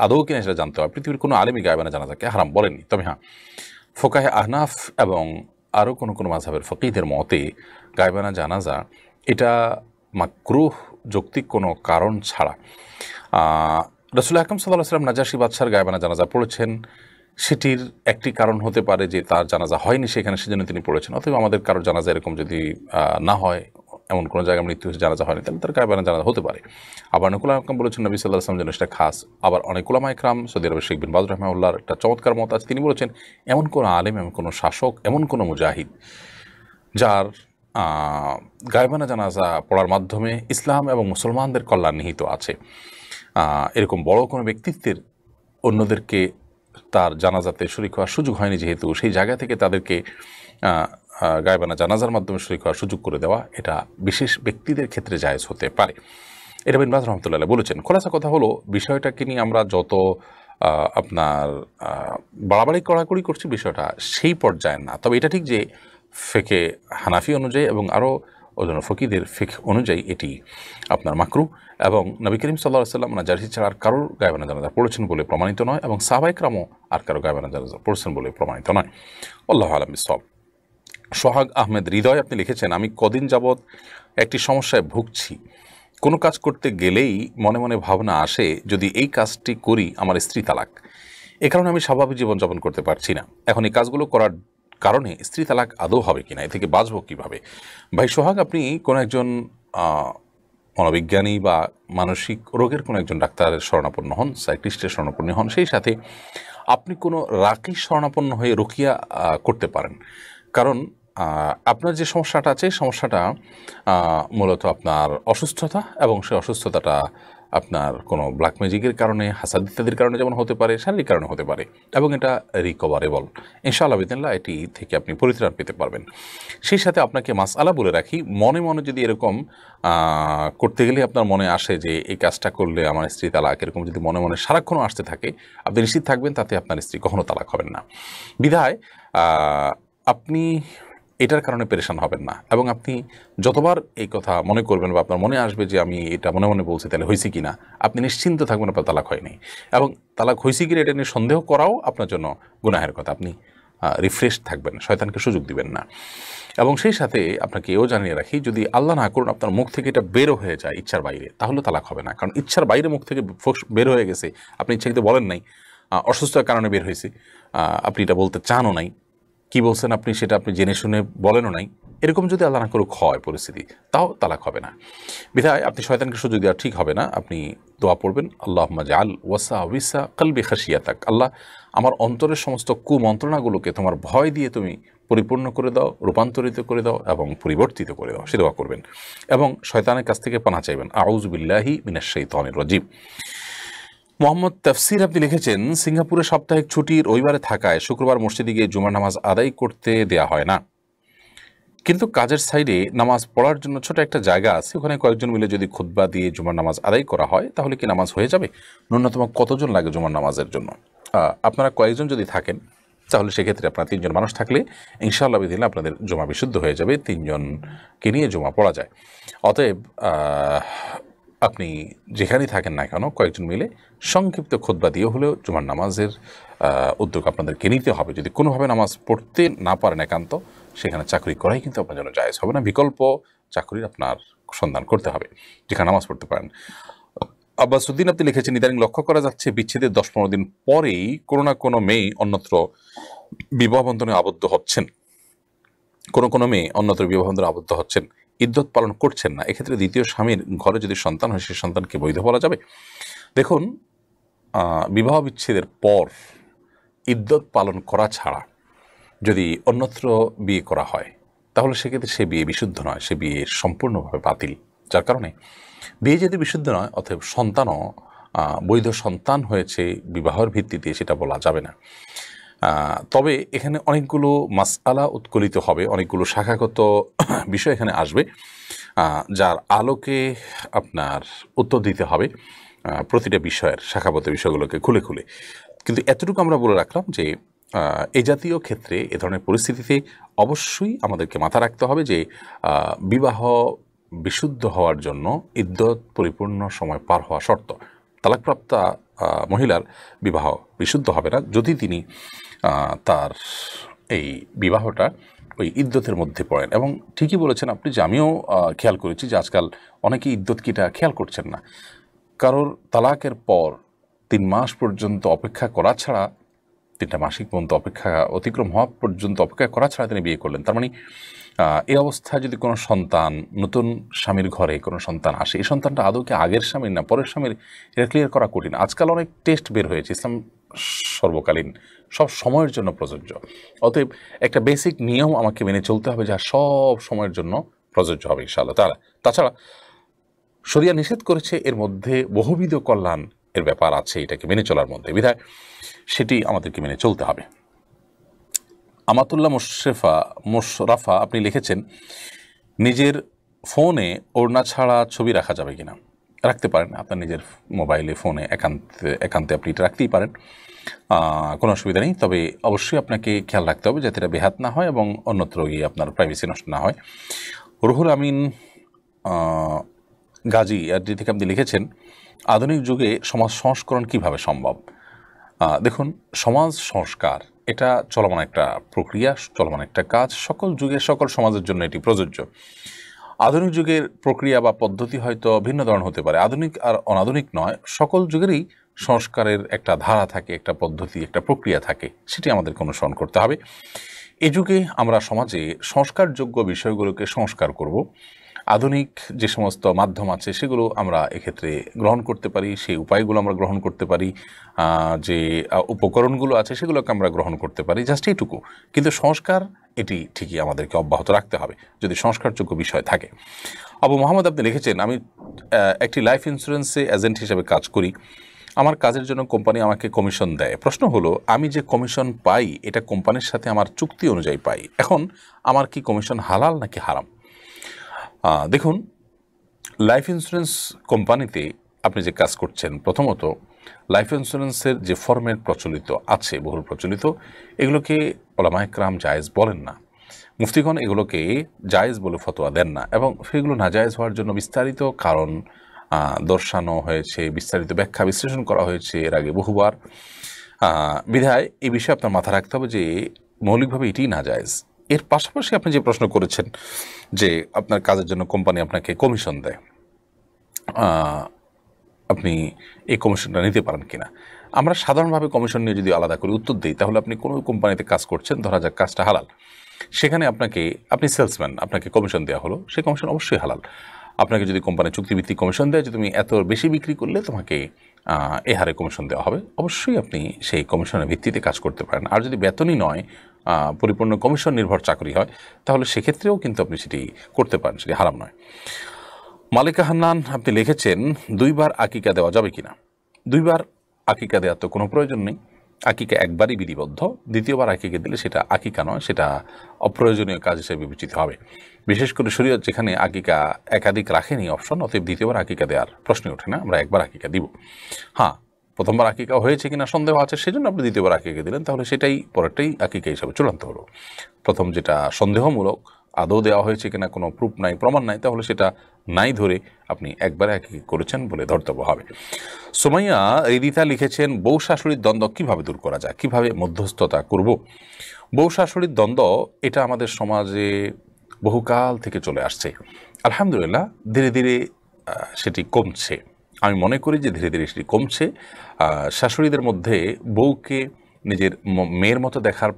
আদৌ কিনা সেটা জানতে হবে। পৃথিবীর কোনো আলেমী গায়বানা জানাজাকে হারাম বলেননি। তবে হ্যাঁ, ফোকাহে আহনাফ এবং আরও কোনো মাযহাবের ফকিহদের মতে গায়বানা জানাজা এটা মাকরুহ যৌক্তিক কোনো কারণ ছাড়া। রাসূল আকরাম সাল্লাল্লাহু আলাইহি ওয়াসাল্লাম নাজাশী বাদশার গায়বানা জানাজা পড়েছেন, সেটির একটি কারণ হতে পারে যে তার জানাজা হয়নি সেখানে, সেজন্য তিনি পড়েছেন। অথবা আমাদের কারোর জানাজা এরকম যদি না হয়, এমন কোনো জায়গায় মৃত্যু হয়েছে জানাজা হয়নি, তাহলে তার গায়বানা জানাজা হতে পারে। আবার অনেক উলামা ইকরাম বলেছেন নবী সাল্লাল্লাহু আলাইহি ওয়াসাল্লাম যেন সেটা খাস। আবার অনেক উলামা ইকরাম, সৌদি আরবের শেখ বিন বাজ রাহিমাহুল্লাহর একটা চমৎকার মত আছে, তিনি বলেছেন এমন কোনো আলেম, এমন কোনো শাসক, এমন কোনো মুজাহিদ যার গায়বানা জানাজা পড়ার মাধ্যমে ইসলাম এবং মুসলমানদের কল্যাণ নিহিত আছে, এরকম বড় কোনো ব্যক্তিত্বের অন্যদেরকে তার জানাজাতে শরীক হওয়ার সুযোগ হয়নি, যেহেতু সেই জায়গা থেকে তাদেরকে গায়বানা জানাজার মাধ্যমে শরীক হওয়ার সুযোগ করে দেওয়া এটা বিশেষ ব্যক্তিদের ক্ষেত্রে জায়েজ হতে পারে। এটা বিন বাজ রহমতুল্লাহ বলেছেন। খোলাসা কথা হলো, বিষয়টাকে নিয়ে আমরা যত আপনার বাড়াবাড়ি কড়াকড়ি করছি বিষয়টা সেই পর্যায়ে না। তবে এটা ঠিক যে ফিকহে হানাফি অনুযায়ী এবং আরও অন্য ফকিহদের ফিকহ অনুযায়ী এটি আপনার মাকরুহ, এবং নবী করিম সাল্লাল্লাহু আলাইহি ওয়াসাল্লাম নাজাশী ছাড়া আর কারোর গায়বানা জানাজা পড়েছেন বলে প্রমাণিত নয়, এবং সাহাবায়ে কেরামও আর কারো গায়বানা জানাজা পড়েছেন বলে প্রমাণিত নয়। আল্লাহু আ'লাম বিসওয়াব। সোহাগ আহমেদ হৃদয় আপনি লিখেছেন, আমি কদিন যাবৎ একটি সমস্যায় ভুগছি। কোনো কাজ করতে গেলেই মনে মনে ভাবনা আসে, যদি এই কাজটি করি আমার স্ত্রী তালাক। এ কারণে আমি স্বাভাবিক জীবনযাপন করতে পারছি না। এখন এই কাজগুলো করার কারণে স্ত্রী তালাক আদৌ হবে কিনা, এ থেকে বাঁচব কীভাবে? ভাই সোহাগ, আপনি কোনো একজন মনোবিজ্ঞানী বা মানসিক রোগের কোনো একজন ডাক্তারের শরণাপন্ন হন, সাইকিয়াট্রিস্টের শরণাপন্ন হন। সেই সাথে আপনি কোনো রাকির শরণাপন্ন হয়ে রুকিয়া করতে পারেন। কারণ আপনার যে সমস্যাটা আছে, সমস্যাটা মূলত আপনার অসুস্থতা, এবং সেই অসুস্থতাটা আপনার কোনো ব্ল্যাক ম্যাজিকের কারণে, হাসাদ ইত্যাদির কারণে যেমন হতে পারে, শারীরিক কারণে হতে পারে, এবং এটা রিকভারেবল। ইনশাআল্লাহ বিদিনিল্লাহ এটি থেকে আপনি পরিত্রাণ পেতে পারবেন। সেই সাথে আপনাকে মাসআলা বলে রাখি, মনে মনে যদি এরকম করতে গেলে আপনার মনে আসে যে এই কাজটা করলে আমার স্ত্রী তালাক, এরকম যদি মনে মনে সারাক্ষণও আসতে থাকে, আপনি নিশ্চিত থাকবেন তাতে আপনার স্ত্রী কখনো তালাক হবেন না। বিধায় আপনি এটার কারণে পেরেশান হবেন না, এবং আপনি যতবার এই কথা মনে করবেন বা আপনার মনে আসবে যে আমি এটা মনে মনে বলছি, তাহলে হয়েছে কি না, আপনি নিশ্চিন্ত থাকবেন আপনার তালাক হয়নি। এবং তালাক হয়েছে কি এটা নিয়ে সন্দেহ করাও আপনার জন্য গুনাহের কথা। আপনি রিফ্রেশ থাকবেন, শয়তানকে সুযোগ দিবেন না। এবং সেই সাথে আপনাকে এও জানিয়ে রাখি, যদি আল্লাহ না করুন আপনার মুখ থেকে এটা বেরো হয়ে যায় ইচ্ছার বাইরে, তাহলে তালাক হবে না। কারণ ইচ্ছার বাইরে মুখ থেকে বের হয়ে গেছে, আপনি ইচ্ছাকৃত বলেন নাই, অসুস্থতার কারণে বের হয়েছে, আপনি এটা বলতে চানও নাই, কি বলছেন আপনি সেটা আপনি জেনে শুনে বলেনও নাই, এরকম যদি আল্লাহ না করুক হয় পরিস্থিতি, তাও তালাক হবে না। বিধায় আপনি শয়তানকে সুযোগ দেওয়া ঠিক হবে না। আপনি দোয়া পড়বেন, আল্লাহুম্মা জাআল ওয়াসাওয়িসা কলবি খাশিয়াতাক, আল্লাহ আমার অন্তরের সমস্ত কুমন্ত্রণাগুলোকে তোমার ভয় দিয়ে তুমি পরিপূর্ণ করে দাও, রূপান্তরিত করে দাও এবং পরিবর্তিত করে দাও, সে দোয়া করবেন। এবং শয়তানের কাছ থেকে পানাহ চাইবেন, আউযু বিল্লাহি মিনাশ শাইতানির রাজিম। মোহাম্মদ তাফসির আপনি লিখেছেন, সিঙ্গাপুরে সাপ্তাহিক ছুটির রবিবারে থাকায় শুক্রবার মসজিদে গিয়ে জুমার নামাজ আদায় করতে দেয়া হয় না, কিন্তু কাজের সাইডে নামাজ পড়ার জন্য ছোট একটা জায়গা আছে, ওখানে কয়েকজন মিলে যদি খুতবা দিয়ে জুমার নামাজ আদায় করা হয় তাহলে কি নামাজ হয়ে যাবে? ন্যূনতম কতজন লাগে জুমার নামাজের জন্য? আপনারা কয়েকজন যদি থাকেন তাহলে সেক্ষেত্রে আপনারা 3 জন মানুষ থাকলে ইনশাআল্লাহ বিদিনিল্লাহ আপনাদের জুমা বিশুদ্ধ হয়ে যাবে, 3 জনকে নিয়ে জুমা পড়া যায়। অতএব আপনি যেখানেই থাকেন না কেন কয়েকজন মিলে সংক্ষিপ্ত খুতবা দিয়ে হলেও জুমার নামাজের উদ্যোগ আপনাদেরকে নিতে হবে। যদি কোনোভাবে নামাজ পড়তে না পারেন একান্ত, সেখানে চাকরি করাই কিন্তু আপনার জন্য জায়েজ হবে না, বিকল্প চাকরির আপনার সন্ধান করতে হবে যেখানে নামাজ পড়তে পারেন। আব্বাসউদ্দিন আপনি লিখেছেন, ইদানিং লক্ষ্য করা যাচ্ছে বিচ্ছেদের 10-15 দিন পরেই কোনো না কোনো মেয়ে অন্যত্র বিবাহ বন্ধনে আবদ্ধ হচ্ছেন, কোনো মেয়ে অন্যত্র বিবাহ বন্ধনে আবদ্ধ হচ্ছেন, ইদ্যত পালন করছেন না। এক্ষেত্রে দ্বিতীয় স্বামীর ঘরে যদি সন্তান হয়, সেই সন্তানকে বৈধ বলা যাবে? দেখুন, বিবাহ বিচ্ছেদের পর ইদ্যত পালন করা ছাড়া যদি অন্যত্র বিয়ে করা হয় তাহলে সেক্ষেত্রে সে বিয়ে বিশুদ্ধ নয়, সে বিয়ে সম্পূর্ণভাবে বাতিল। যার কারণে বিয়ে যদি বিশুদ্ধ নয়, অতএব সন্তানও বৈধ সন্তান হয়েছে বিবাহের ভিত্তিতে, সেটা বলা যাবে না। তবে এখানে অনেকগুলো মাসআলা উৎকলিত হবে, অনেকগুলো শাখাগত বিষয় এখানে আসবে, যার আলোকে আপনার উত্তর দিতে হবে প্রতিটা বিষয়ের শাখাগত বিষয়গুলোকে খুলে খুলে। কিন্তু এতটুকু আমরা বলে রাখলাম যে এই জাতীয় ক্ষেত্রে এ ধরনের পরিস্থিতিতে অবশ্যই আমাদেরকে মাথা রাখতে হবে যে বিবাহ বিশুদ্ধ হওয়ার জন্য ইদ্যত পরিপূর্ণ সময় পার হওয়া শর্ত। তালাকপ্রাপ্তা মহিলার বিবাহ বিশুদ্ধ হবে না যদি তিনি তার এই বিবাহটা ওই ইদ্যতের মধ্যে পড়েন। এবং ঠিকই বলেছেন আপনি যে আমিও খেয়াল করেছি যে আজকাল অনেকেই ইদ্যত কিটা খেয়াল করছেন না। কারোর তালাকের পর 3 মাস পর্যন্ত অপেক্ষা করা ছাড়া, 3টা মাসিক পর্যন্ত অপেক্ষা অতিক্রম হওয়া পর্যন্ত অপেক্ষা করা ছাড়া তিনি বিয়ে করলেন। তার মানে এই অবস্থায় যদি কোনো সন্তান, নতুন স্বামীর ঘরে কোনো সন্তান আসে, এই সন্তানটা আদৌ কি আগের স্বামীর না পরের স্বামীর, এটা ক্লিয়ার করা কঠিন। আজকাল অনেক টেস্ট বের হয়েছে, ইসলাম সর্বকালীন সব সময়ের জন্য প্রযোজ্য। অতএব একটা বেসিক নিয়ম আমাকে মেনে চলতে হবে যা সব সময়ের জন্য প্রযোজ্য হবে ইনশাআল্লাহ তাআলা। তাছাড়া শরিয়া নিষেধ করেছে, এর মধ্যে বহুবিধ কল্যাণ এর ব্যাপার আছে এটাকে মেনে চলার মধ্যে, বিধায় সেটি আমাদেরকে মেনে চলতে হবে। আমাতুল্লাহ মোশরাফা আপনি লিখেছেন, নিজের ফোনে ওড়না ছাড়া ছবি রাখা যাবে কিনা? রাখতে পারেন, আপনার নিজের মোবাইলে ফোনে একান্তে আপনি এটা রাখতেই পারেন, কোনো অসুবিধা নেই। তবে অবশ্যই আপনাকে খেয়াল রাখতে হবে যাতে এটা বেহাত না হয় এবং অন্যত্র গিয়ে আপনার প্রাইভেসি নষ্ট না হয়। রুহুল আমিন গাজী এটি থেকে আপনি লিখেছেন, আধুনিক যুগে সমাজ সংস্করণ কিভাবে সম্ভব? দেখুন, সমাজ সংস্কার এটা চলমান একটা প্রক্রিয়া, চলমান একটা কাজ, সকল যুগে সকল সমাজের জন্য এটি প্রযোজ্য। আধুনিক যুগের প্রক্রিয়া বা পদ্ধতি হয়তো ভিন্ন ধরনের হতে পারে, আধুনিক আর অনাধুনিক নয়, সকল যুগেরই সংস্কারের একটা ধারা থাকে, একটা পদ্ধতি, একটা প্রক্রিয়া থাকে, সেটি আমাদেরকে অনুসরণ করতে হবে। এই যুগে আমরা সমাজে সংস্কারযোগ্য বিষয়গুলোকে সংস্কার করব। আধুনিক যে সমস্ত মাধ্যম আছে সেগুলো আমরা এক্ষেত্রে গ্রহণ করতে পারি, সেই উপায়গুলো আমরা গ্রহণ করতে পারি, যে উপকরণগুলো আছে সেগুলোকে আমরা গ্রহণ করতে পারি, জাস্ট এইটুকু। কিন্তু সংস্কার এটি ঠিকই আমাদেরকে অব্যাহত রাখতে হবে যদি সংস্কারযোগ্য বিষয় থাকে। আবু মোহাম্মদ আপনি লিখেছেন, আমি একটি লাইফ ইন্স্যুরেন্সে এজেন্ট হিসেবে কাজ করি। আমার কাজের জন্য কোম্পানি আমাকে কমিশন দেয়। প্রশ্ন হলো, আমি যে কমিশন পাই এটা কোম্পানির সাথে আমার চুক্তি অনুযায়ী পাই, এখন আমার কি কমিশন হালাল নাকি হারাম? দেখুন, লাইফ ইন্স্যুরেন্স কোম্পানিতে আপনি যে কাজ করছেন, প্রথমত লাইফ ইন্স্যুরেন্সের যে ফরম্যাট প্রচলিত আছে, বহুল প্রচলিত, এগুলোকে উলামায়ে কেরাম জায়েজ বলেন না। মুফতিগণ এগুলোকে জায়েজ বলে ফতোয়া দেন না, এবং সেগুলো নাজায়েজ হওয়ার জন্য বিস্তারিত কারণ দর্শানো হয়েছে, বিস্তারিত ব্যাখ্যা বিশ্লেষণ করা হয়েছে এর আগে বহুবার। বিধায় এই বিষয়ে আপনার মাথা রাখতে হবে যে মৌলিকভাবে এটিই নাজায়েজ। এর পাশাপাশি আপনি যে প্রশ্ন করেছেন যে আপনার কাজের জন্য কোম্পানি আপনাকে কমিশন দেয়, আপনি এই কমিশনটা নিতে পারেন কিনা? আমরা সাধারণভাবে কমিশন নিয়ে যদি আলাদা করে উত্তর দিই, তাহলে আপনি কোনো কোম্পানিতে কাজ করছেন, ধরা যাক কাজটা হালাল, সেখানে আপনি সেলসম্যান, আপনাকে কমিশন দেওয়া হলো, সেই কমিশন অবশ্যই হালাল। আপনাকে যদি কোম্পানি চুক্তিভিত্তিক কমিশন দেয় যে তুমি এত বেশি বিক্রি করলে তোমাকে এ হারে কমিশন দেওয়া হবে, অবশ্যই আপনি সেই কমিশনের ভিত্তিতে কাজ করতে পারেন। আর যদি বেতনই নয়, পরিপূর্ণ কমিশন নির্ভর চাকরি হয়, তাহলে সেক্ষেত্রেও কিন্তু আপনি সেটি করতে পারেন, সেটি হারাম নয়। মালিকা হান্নান আপনি লিখেছেন, 2 বার আকিকা দেওয়া যাবে কিনা? 2 বার আকিকা দেওয়ার তো কোনো প্রয়োজন নেই, আকিকা একবারই বিধিবদ্ধ, দ্বিতীয়বার আকিকা দিলে সেটা আকিকা নয়, সেটা অপ্রয়োজনীয় কাজ হিসেবে বিবেচিত হবে। বিশেষ করে শরীয়ত যেখানে আকিকা একাধিক রাখেনি অপশন, অতএব দ্বিতীয়বার আকিকা দেওয়ার প্রশ্নই ওঠে না, আমরা একবার আকিকা দিব। হ্যাঁ, প্রথমবার আকিকা হয়েছে কিনা সন্দেহ আছে, সেজন্য আপনি দ্বিতীয়বার আকিকা দিলেন, তাহলে সেটাই পরেরটাই আকিকা হিসাবে চূড়ান্ত হলো। প্রথম যেটা সন্দেহমূলক, আদৌ দেওয়া হয়েছে কিনা কোনো প্রুফ নাই, প্রমাণ নাই, তাহলে সেটা নাই ধরে আপনি একবারে আকিকা করেছেন বলে ধর্তব্য হবে। সুমাইয়া রিদিতা লিখেছেন, বউ শাশুড়ির দ্বন্দ্ব কিভাবে দূর করা যায়, কিভাবে মধ্যস্থতা করব? বউ শাশুড়ির দ্বন্দ্ব এটা আমাদের সমাজে বহুকাল থেকে চলে আসছে, আলহামদুলিল্লাহ ধীরে ধীরে সেটি কমছে। আমি মনে করি যে ধীরে ধীরে সেটি কমছে। শাশুড়িদের মধ্যে বউকে নিজের মেয়ের মতো দেখার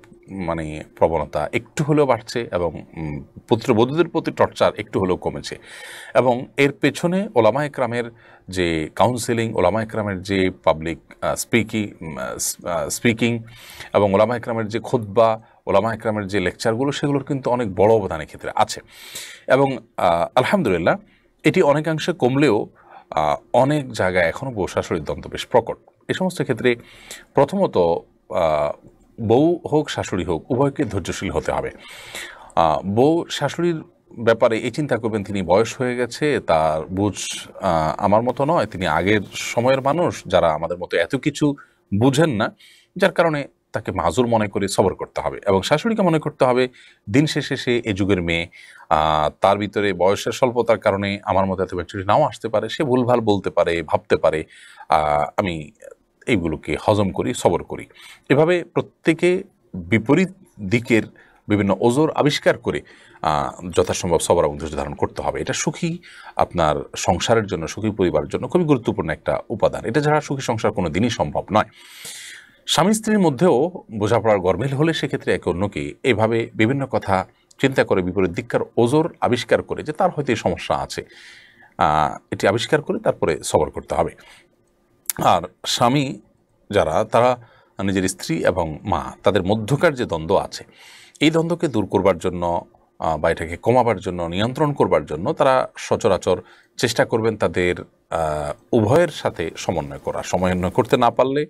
প্রবণতা একটু হলেও বাড়ছে, এবং পুত্রবধূদের প্রতি টর্চার একটু হলেও কমেছে। এবং এর পেছনে ওলামায়ে কেরামের যে কাউন্সেলিং, ওলামায়ে কেরামের যে পাবলিক স্পিকিং এবং ওলামায়ে কেরামের যে খুতবা, ওলামায়ে কেরামের যে লেকচারগুলো, সেগুলোর কিন্তু অনেক বড় অবদান ক্ষেত্রে আছে। এবং আলহামদুলিল্লাহ এটি অনেকাংশে কমলেও অনেক জায়গায় এখনও বউ শাশুড়ির দ্বন্দ্ব বেশ প্রকট। এই সমস্ত ক্ষেত্রে প্রথমত বউ হোক শাশুড়ি হোক উভয়কে ধৈর্যশীল হতে হবে। বউ শাশুড়ির ব্যাপারে এই চিন্তা করবেন তিনি বয়স হয়ে গেছে, তার বুঝ আমার মতো নয়, তিনি আগের সময়ের মানুষ যারা আমাদের মতো এত কিছু বুঝেন না, যার কারণে তাকে মাজুর মনে করে সবর করতে হবে। এবং শাশুড়িকে মনে করতে হবে দিন শেষে সে এ যুগের মেয়ে, তার ভিতরে বয়সের স্বল্পতার কারণে আমার মতো এত ম্যাচুরিটি নাও আসতে পারে, সে ভুলভাল বলতে পারে, ভাবতে পারে, আমি এইগুলোকে হজম করি, সবর করি। এভাবে প্রত্যেকে বিপরীত দিকের বিভিন্ন ওজোর আবিষ্কার করে যথাসম্ভব সবর এবং ধৈর্য ধারণ করতে হবে। এটা সুখী আপনার সংসারের জন্য, সুখী পরিবারের জন্য খুবই গুরুত্বপূর্ণ একটা উপাদান। এটা ছাড়া সুখী সংসার কোনো দিনই সম্ভব নয়। স্বামী স্ত্রীর মধ্যেও বোঝাপড়ার গরমিল হলে সেক্ষেত্রে একে অন্যকে এভাবে বিভিন্ন কথা চিন্তা করে বিপরীত দিককার ওজোর আবিষ্কার করে যে তার হয়তো এই সমস্যা আছে, এটি আবিষ্কার করে তারপরে সবর করতে হবে। আর স্বামী যারা, তারা নিজের স্ত্রী এবং মা তাদের মধ্যকার যে দ্বন্দ্ব আছে, এই দ্বন্দ্বকে দূর করবার জন্য বা এটাকে কমাবার জন্য, নিয়ন্ত্রণ করবার জন্য তারা সচরাচর চেষ্টা করবেন তাদের উভয়ের সাথে সমন্বয় করা। সমন্বয় করতে না পারলে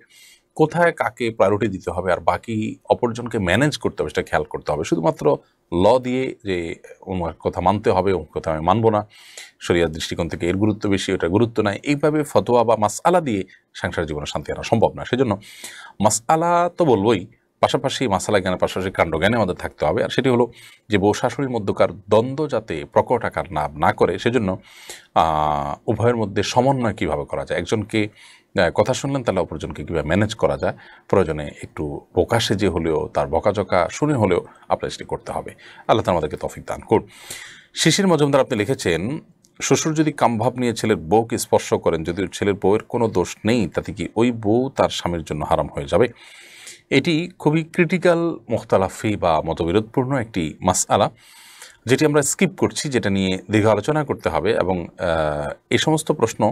কোথায় কাকে প্রায়োরিটি দিতে হবে আর বাকি অপরজনকে ম্যানেজ করতে হবে সেটা খেয়াল করতে হবে। শুধুমাত্র ল দিয়ে যে ওনার কথা মানতে হবে, ওর কথা আমি মানবো না, শরিয়ার দৃষ্টিকোণ থেকে এর গুরুত্ব বেশি, ওটা গুরুত্ব নাই, এইভাবে ফতোয়া বা মাসআলা দিয়ে সংসার জীবনে শান্তি আনা সম্ভব না। সেজন্য মাসআলা তো বলবোই, পাশাপাশি মাসালা জ্ঞানের পাশাপাশি কাণ্ড জ্ঞানে আমাদের থাকতে হবে। আর সেটি হলো যে বউ শাশুড়ির মধ্যকার দ্বন্দ্ব যাতে প্রকট আকার না করে, সেজন্য উভয়ের মধ্যে সমন্বয় কীভাবে করা যায়, একজনকে কথা শুনলেন তাহলে অপরজনকে কীভাবে ম্যানেজ করা যায়, প্রয়োজনে একটু বোকা সেজে হলেও, তার বকাঝকা শুনে হলেও আপনার সেটি করতে হবে। আল্লাহ তাআলা আমাদেরকে তৌফিক দান করুন। শিশির মজুমদার আপনি লিখেছেন, শ্বশুর যদি কামভাব নিয়ে ছেলের বউকে স্পর্শ করেন, যদি ছেলের বউয়ের কোনো দোষ নেই, তাতে কি ওই বউ তার স্বামীর জন্য হারাম হয়ে যাবে? এটি খুবই ক্রিটিক্যাল, মুখতালাফি বা মতবিরোধপূর্ণ একটি মাসআলা, যেটি আমরা স্কিপ করছি, যেটা নিয়ে দীর্ঘ আলোচনা করতে হবে। এবং এই সমস্ত প্রশ্ন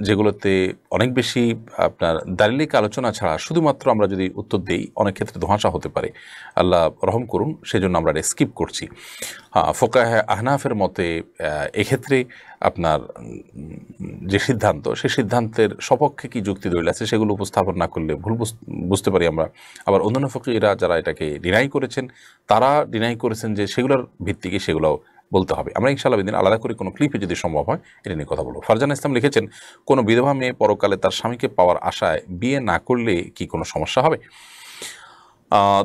যেগুলোতে অনেক বেশি আপনার দালিলিক আলোচনা ছাড়া শুধুমাত্র আমরা যদি উত্তর দিই, অনেক ক্ষেত্রে ধোঁয়াশা হতে পারে, আল্লাহ রহম করুন, সেজন্য আমরা স্কিপ করছি। ফোকাহে আহনাফের মতে এক্ষেত্রে আপনার যে সিদ্ধান্ত, সেই সিদ্ধান্তের সপক্ষে কি যুক্তি দলিল আছে সেগুলো উপস্থাপন না করলে ভুল বুঝতে পারি আমরা। আবার অন্যান্য ফকিরা যারা এটাকে ডিনাই করেছেন, তারা ডিনাই করেছেন যে সেগুলোর ভিত্তিকে সেগুলোও বলতে হবে। আমরা ইনশাআল্লাহ দিন আলাদা করে কোনো ক্লিপে যদি সম্ভব হয় এটা নিয়ে কথা বলবো। ফারজানা ইসলাম লিখেছেন, কোনো বিধবা মেয়ে পরকালে তার স্বামীকে পাওয়ার আশায় বিয়ে না করলে কি কোনো সমস্যা হবে?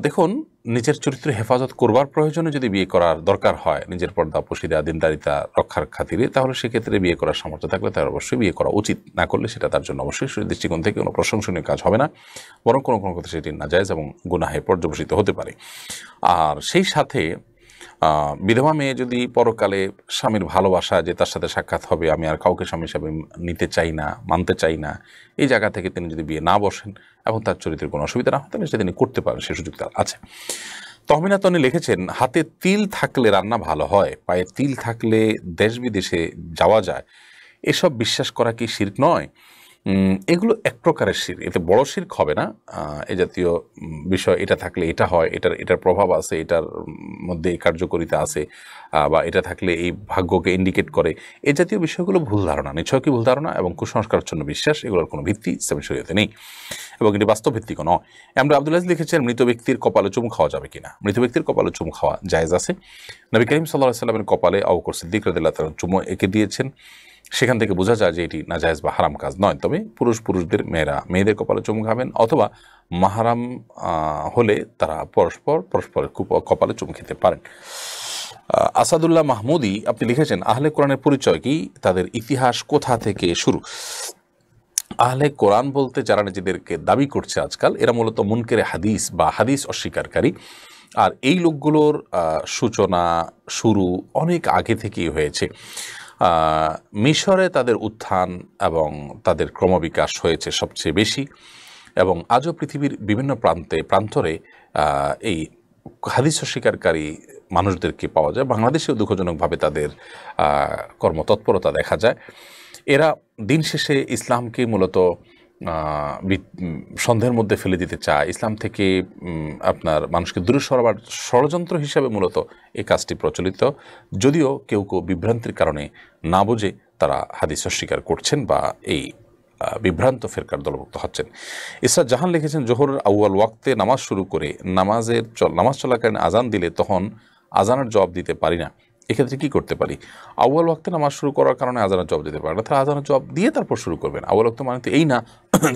দেখুন, নিজের চরিত্র হেফাজত করবার প্রয়োজনে যদি বিয়ে করার দরকার হয়, নিজের পর্দা, পশিদা, দিনদারিতা রক্ষার খাতিরে, তাহলে সেক্ষেত্রে বিয়ে করার সামর্থ্য থাকলে তার অবশ্যই বিয়ে করা উচিত। না করলে সেটা তার জন্য অবশ্যই শরীর দৃষ্টিকোণ থেকে কোনো প্রশংসনীয় কাজ হবে না, বরং কোনো কোনো ক্ষেত্রে সেটি নাজায়েজ এবং গুনাহে পর্যবসিত হতে পারে। আর সেই সাথে বিধবা মেয়ে যদি পরকালে স্বামীর ভালোবাসা যে তার সাথে সাক্ষাৎ হবে, আমি আর কাউকে স্বামী হিসাবে নিতে চাই না, মানতে চাই না, এই জায়গা থেকে তিনি যদি বিয়ে না বসেন এবং তার চরিত্রের কোনো অসুবিধা না হয়, তাহলে সেটা তিনি করতে পারেন, সে সুযোগ তার আছে। তহমিনা তনি লিখেছেন, হাতে তিল থাকলে রান্না ভালো হয়, পায়ে তিল থাকলে দেশ বিদেশে যাওয়া যায়, এসব বিশ্বাস করা কি শিরক নয়? এগুলো এক প্রকারের শিরক, এতে বড় শিরক হবে না। এ জাতীয় বিষয়, এটা থাকলে এটা হয়, এটার প্রভাব আছে, এটার মধ্যে এই কার্যকরিতা আছে, বা এটা থাকলে এই ভাগ্যকে ইন্ডিকেট করে, এ জাতীয় বিষয়গুলো ভুল ধারণা, নিশ্চয়ই ভুল ধারণা এবং কুসংস্কারাচ্ছন্ন বিশ্বাস। এগুলোর কোনো ভিত্তি ইসলামী শরীয়তে নেই এবং এটি বাস্তব ভিত্তিক নয়। আমরা আব্দুল আজিজ লিখেছেন, মৃত ব্যক্তির কপালে চুমু খাওয়া যাবে কিনা? মৃত ব্যক্তির কপালে চুমু খাওয়া জায়েজ আছে। নবী করিম সাল্লাল্লাহু আলাইহি ওয়াসাল্লামের কপালে আবু বকর সিদ্দিক রাদিয়াল্লাহু তাআলা চুমু এঁকে দিয়েছেন, সেখান থেকে বোঝা যায় যে এটি নাজায়েজ বা হারাম কাজ নয়। তবে পুরুষদের, মেয়েদের কপালে চুমু খাবেন, অথবা মাহারাম হলে তারা পরস্পরের কপালে চুমু খেতে পারেন। আসাদুল্লাহ মাহমুদি আপনি লিখেছেন, আহলে কোরআনের পরিচয় কি? তাদের ইতিহাস কোথা থেকে শুরু? আহলে কোরআন বলতে যারা নিজেদেরকে দাবি করছে আজকাল, এরা মূলত মুনকেরে হাদিস বা হাদিস অস্বীকারী। আর এই লোকগুলোর সূচনা, শুরু অনেক আগে থেকেই হয়েছে। মিশরে তাদের উত্থান এবং তাদের ক্রমবিকাশ হয়েছে সবচেয়ে বেশি, এবং আজও পৃথিবীর বিভিন্ন প্রান্তরে এই হাদিস অস্বীকারী মানুষদেরকে পাওয়া যায়। বাংলাদেশেও দুঃখজনকভাবে তাদের কর্মতৎপরতা দেখা যায়। এরা দিন শেষে ইসলামকে মূলত সন্দেহের মধ্যে ফেলে দিতে চায়, ইসলাম থেকে আপনার মানুষকে দূরে সরাবার ষড়যন্ত্র হিসাবে মূলত এই কাজটি প্রচলিত, যদিও কেউ বিভ্রান্তির কারণে না বুঝে তারা হাদিস অস্বীকার করছেন বা এই বিভ্রান্ত ফেরকার দলভুক্ত হচ্ছেন। ইসরাত জাহান লিখেছেন, জোহরের আউয়াল ওয়াক্তে নামাজ শুরু করে নামাজ চলাকালীন আজান দিলে তখন আজানের জবাব দিতে পারি না, এক্ষেত্রে কি করতে পারি? আউয়াল ওয়াক্তে নামাজ শুরু করার কারণে আজানের জবাব দিতে পারেন না, তাহলে আজানের জবাব দিয়ে তারপর শুরু করবেন। আউয়াল ওয়াক্ত মানে তো এই না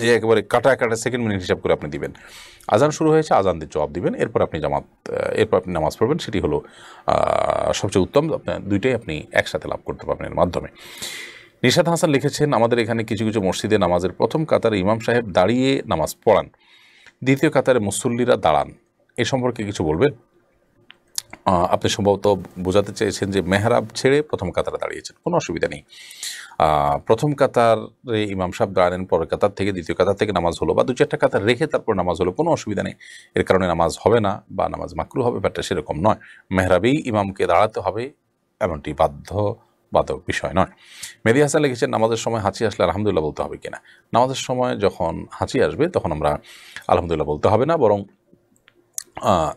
যে একেবারে কাটা সেকেন্ড মিনিট হিসাব করে আপনি দিবেন। আজান শুরু হয়েছে, আজান দিয়ে জবাব দিবেন, এরপর আপনি নামাজ পড়বেন, সেটি হলো সবচেয়ে উত্তম। দুইটাই আপনি একসাথে লাভ করতে পারবেন এর মাধ্যমে। নিশাত হাসান লিখেছেন, আমাদের এখানে কিছু কিছু মসজিদে নামাজের প্রথম কাতারে ইমাম সাহেব দাঁড়িয়ে নামাজ পড়ান, দ্বিতীয় কাতারে মুসল্লিরা দাঁড়ান, এ সম্পর্কে কিছু বলবেন? আপনি সম্ভবত বোঝাতে চেয়েছেন যে মেহরাব ছেড়ে প্রথম কাতারে দাঁড়িয়েছেন, কোনো অসুবিধা নেই। প্রথম কাতারে ইমাম সাহেব দাঁড়ালেন, পরের কাতার থেকে দ্বিতীয় কাতার থেকে নামাজ হলো, বা দু চারটা কাতার রেখে তারপর নামাজ হলো, কোনো অসুবিধা নেই। এর কারণে নামাজ হবে না বা নামাজ মাকরু হবে, ব্যাপারটা সেরকম নয়। মেহরাবেই ইমামকে দাঁড়াতে হবে এমনটি বাধ্যবাধক বিষয় নয়। মেহেদী হাসান লিখেছেন, নামাজের সময় হাঁচি আসলে আলহামদুলিল্লাহ বলতে হবে কিনা? নামাজের সময় যখন হাঁচি আসবে তখন আমরা আলহামদুলিল্লাহ বলতে হবে না, বরং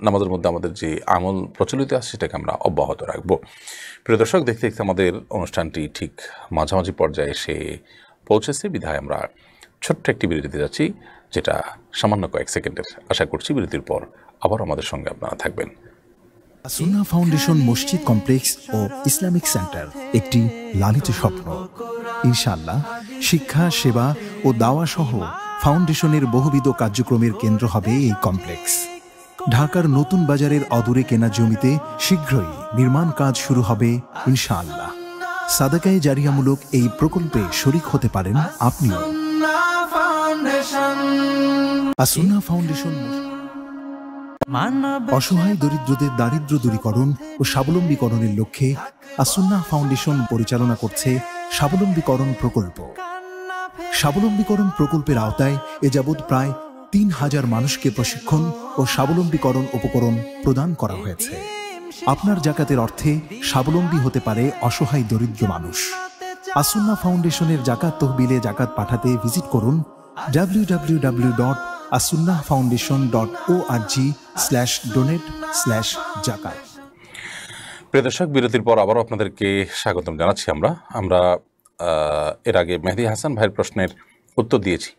নামাজের মধ্যে আমাদের যে আমল প্রচলিত আছে সেটাকে আমরা অব্যাহত রাখবো। প্রিয় দর্শক, দেখতে দেখতে আমাদের অনুষ্ঠানটি ঠিক মাঝামাঝি পর্যায়ে এসে পৌঁছেছে, বিধায় আমরা ছোট্ট একটি বিরতিতে যাচ্ছি, যেটা সামান্য কয়েক সেকেন্ডের। আশা করছি বিরতির পর আবার আমাদের সঙ্গে আপনারা থাকবেন। সুন্নাহ ফাউন্ডেশন মসজিদ কমপ্লেক্স ও ইসলামিক সেন্টার একটি লালিত স্বপ্ন। ইনশাআল্লাহ শিক্ষা, সেবা ও দাওয়া সহ ফাউন্ডেশনের বহুবিধ কার্যক্রমের কেন্দ্র হবে এই কমপ্লেক্স। ঢাকার নতুন বাজারের অদূরে কেনা জমিতে শীঘ্রই নির্মাণ কাজ শুরু হবে ইনশাআল্লাহ। সাদাকায়ে জারিয়ামূলক এই প্রকল্পে শরীক হতে পারেন আপনিও। সুন্নাহ ফাউন্ডেশন অসহায় দরিদ্রদের দারিদ্র্য দূরীকরণ ও স্বাবলম্বীকরণের লক্ষ্যে সুন্নাহ ফাউন্ডেশন পরিচালনা করছে স্বাবলম্বীকরণ প্রকল্প। স্বাবলম্বীকরণ প্রকল্পের আওতায় এ যাবৎ প্রায় ৩,০০০ মানুষকে প্রশিক্ষণ ও স্বাবলম্বীকরণ উপকরণ প্রদান করা হয়েছে। আপনার জাকাতের অর্থে স্বাবলম্বী হতে পারে অসহায় দরিদ্র মানুষ। সুন্নাহ ফাউন্ডেশনের জাকাত তহবিলে জাকাত পাঠাতে ভিজিট করুন www.asunnahfoundation.org/donate/zakat। প্রিয় দর্শক, বিরতির পর আবারও আপনাদেরকে স্বাগতম জানাচ্ছি। আমরা এর আগে মেহেদী হাসান ভাইয়ের প্রশ্নের উত্তর দিয়েছি।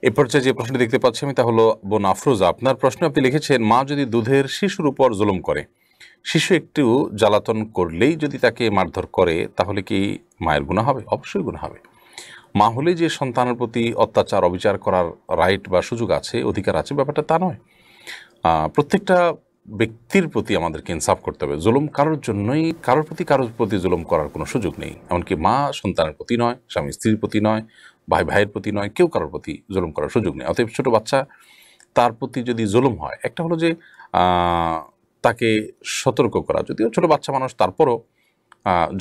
এ পর্যায়ে যে প্রশ্নটি দেখতে পাচ্ছি আমি, তা হলো বোন আফরোজা। আপনার প্রশ্নে আপনি লিখেছেন, মা যদি দুধের শিশুর উপর জুলুম করে, শিশু একটু জ্বালাতন করলেই যদি তাকে মারধর করে, তাহলে কি মায়ের গুনাহ হবে? অবশ্যই গুনাহ হবে। মা হলে যে সন্তানের প্রতি অত্যাচার অবিচার করার রাইট বা সুযোগ আছে, অধিকার আছে, ব্যাপারটা তা নয়। প্রত্যেকটা ব্যক্তির প্রতি আমাদেরকে ইনসাফ করতে হবে। জুলুম কারোর প্রতি জুলুম করার কোনো সুযোগ নেই। এমনকি মা সন্তানের প্রতি নয়, স্বামী স্ত্রীর প্রতি নয়, ভাই ভাইয়ের প্রতি নয়, কেউ কারোর প্রতি জুলুম করার সুযোগ নেই। অতএব ছোটো বাচ্চা, তার প্রতি যদি জুলুম হয়, একটা হলো যে তাকে সতর্ক করা। যদিও ছোটো বাচ্চা মানুষ, তারপরও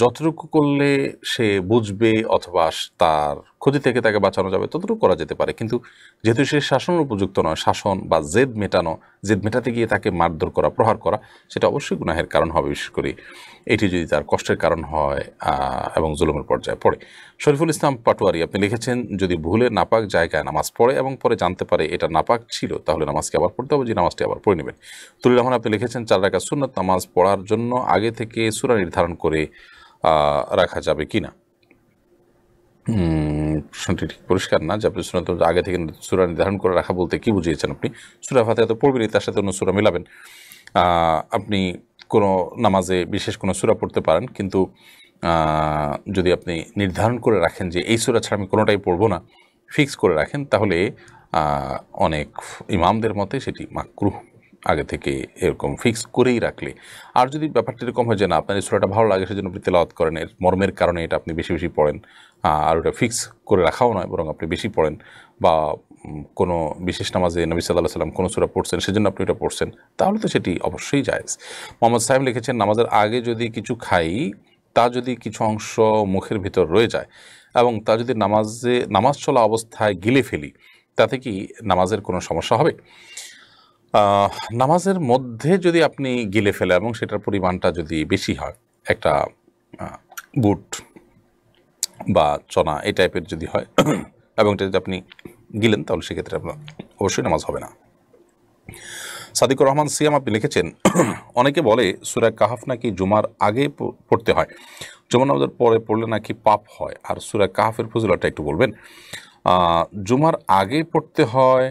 যতটুকু করলে সে বুঝবে অথবা তার ক্ষতি থেকে তাকে বাঁচানো যাবে ততটুকু করা যেতে পারে। কিন্তু যেহেতু সে শাসনের উপযুক্ত নয়, শাসন বা জেদ মেটাতে গিয়ে তাকে মারধর করা, প্রহার করা, সেটা অবশ্যই গুনাহের কারণ হবে। বিশেষ করে এটি যদি তার কষ্টের কারণ হয় এবং জুলুমের পর্যায়ে পড়ে। শরীফুল ইসলাম পাটোয়ারি, আপনি লিখেছেন, যদি ভুলে নাপাক জায়গায় নামাজ পড়ে এবং পরে জানতে পারে এটা নাপাক ছিল, তাহলে নামাজকে আবার পড়তে হবে, যে নামাজটি আবার পড়ে নেবেন। তুলির রহমান, আপনি লিখেছেন, 4 রাকাত সুন্নাত নামাজ পড়ার জন্য আগে থেকে সূরা নির্ধারণ করে রাখা যাবে কিনা? প্রশ্নটি ঠিক পরিষ্কার না যে আপনি সুন্নাত আগে থেকে সূরা নির্ধারণ করে রাখা বলতে কি বুঝিয়েছেন আপনি? সূরা ফাতিহা তো পড়বেনই, তার সাথে অন্য সূরা মেলাবেন। আপনি কোনো নামাজে বিশেষ কোনো সূরা পড়তে পারেন, কিন্তু যদি আপনি নির্ধারণ করে রাখেন যে এই সূরা ছাড়া আমি কোনোটাই পড়বো না, ফিক্স করে রাখেন, তাহলে অনেক ইমামদের মতে সেটি মাকরুহ। আগে থেকে এরকম ফিক্স করেই রাখলে। আর যদি ব্যাপারটা এরকম হয় যে না, আপনার এই সূরাটা ভালো লাগে সেজন্য আপনি তেলাওয়াত করেন, এর মর্মের কারণে এটা আপনি বেশি বেশি পড়েন, আর ওটা ফিক্স করে রাখাও নয়, বরং আপনি বেশি পড়েন, বা কোনো বিশেষ নামাজে নবী সাল্লাল্লাহু আলাইহি ওয়াসাল্লাম কোনো সূরা পড়ছেন সেজন্য আপনি এটা পড়ছেন, তাহলে তো সেটি অবশ্যই জায়েজ। মোহাম্মদ সাহেব লিখেছেন, নামাজের আগে যদি কিছু খাই, তা যদি কিছু অংশ মুখের ভিতর রয়ে যায় এবং তা যদি নামাজ চলা অবস্থায় গিলে ফেলি, তাতে কি নামাজের কোনো সমস্যা হবে? নামাজের মধ্যে যদি আপনি গিলে ফেলে এবং সেটার পরিমাণটা যদি বেশি হয়, একটা বুট বা চনা এই টাইপের যদি হয় এবং এটা যদি আপনি গিলেন, তাহলে সেক্ষেত্রে আপনার অবশ্যই নামাজ হবে না। সাদিকুর রহমান সিয়াম, আপনি লিখেছেন, অনেকে বলে সূরা কাহাফ নাকি জুমার আগে পড়তে হয়, জুমার নামাজের পরে পড়লে নাকি পাপ হয়, আর সূরা কাহাফের ফজিলতটা একটু বলবেন? জুমার আগে পড়তে হয়,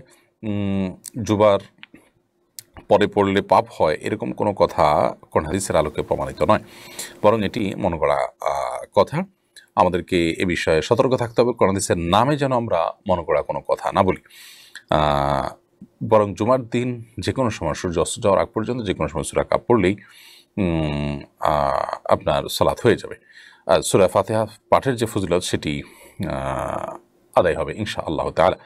জুমার পরে পড়লে পাপ হয়, এরকম কোনো কথা কোন হাদিসের আলোকে প্রমাণিত নয়, বরং এটি মনে করা কথা। আমাদেরকে এ বিষয়ে সতর্ক থাকতে হবে, কোন হাদিসের নামে যেন আমরা মনে করা কোনো কথা না বলি। বরং জুমার দিন যে কোনো সময় সূর্য অস্ত যাওয়ার আগ পর্যন্ত যে কোনো সময় সূরা কাফ পড়লেই আপনার সালাত হয়ে যাবে। সূরা ফাতিহা পাঠের যে ফজিলত সেটি আদায় হবে ইনশাআল্লাহ তাআলা।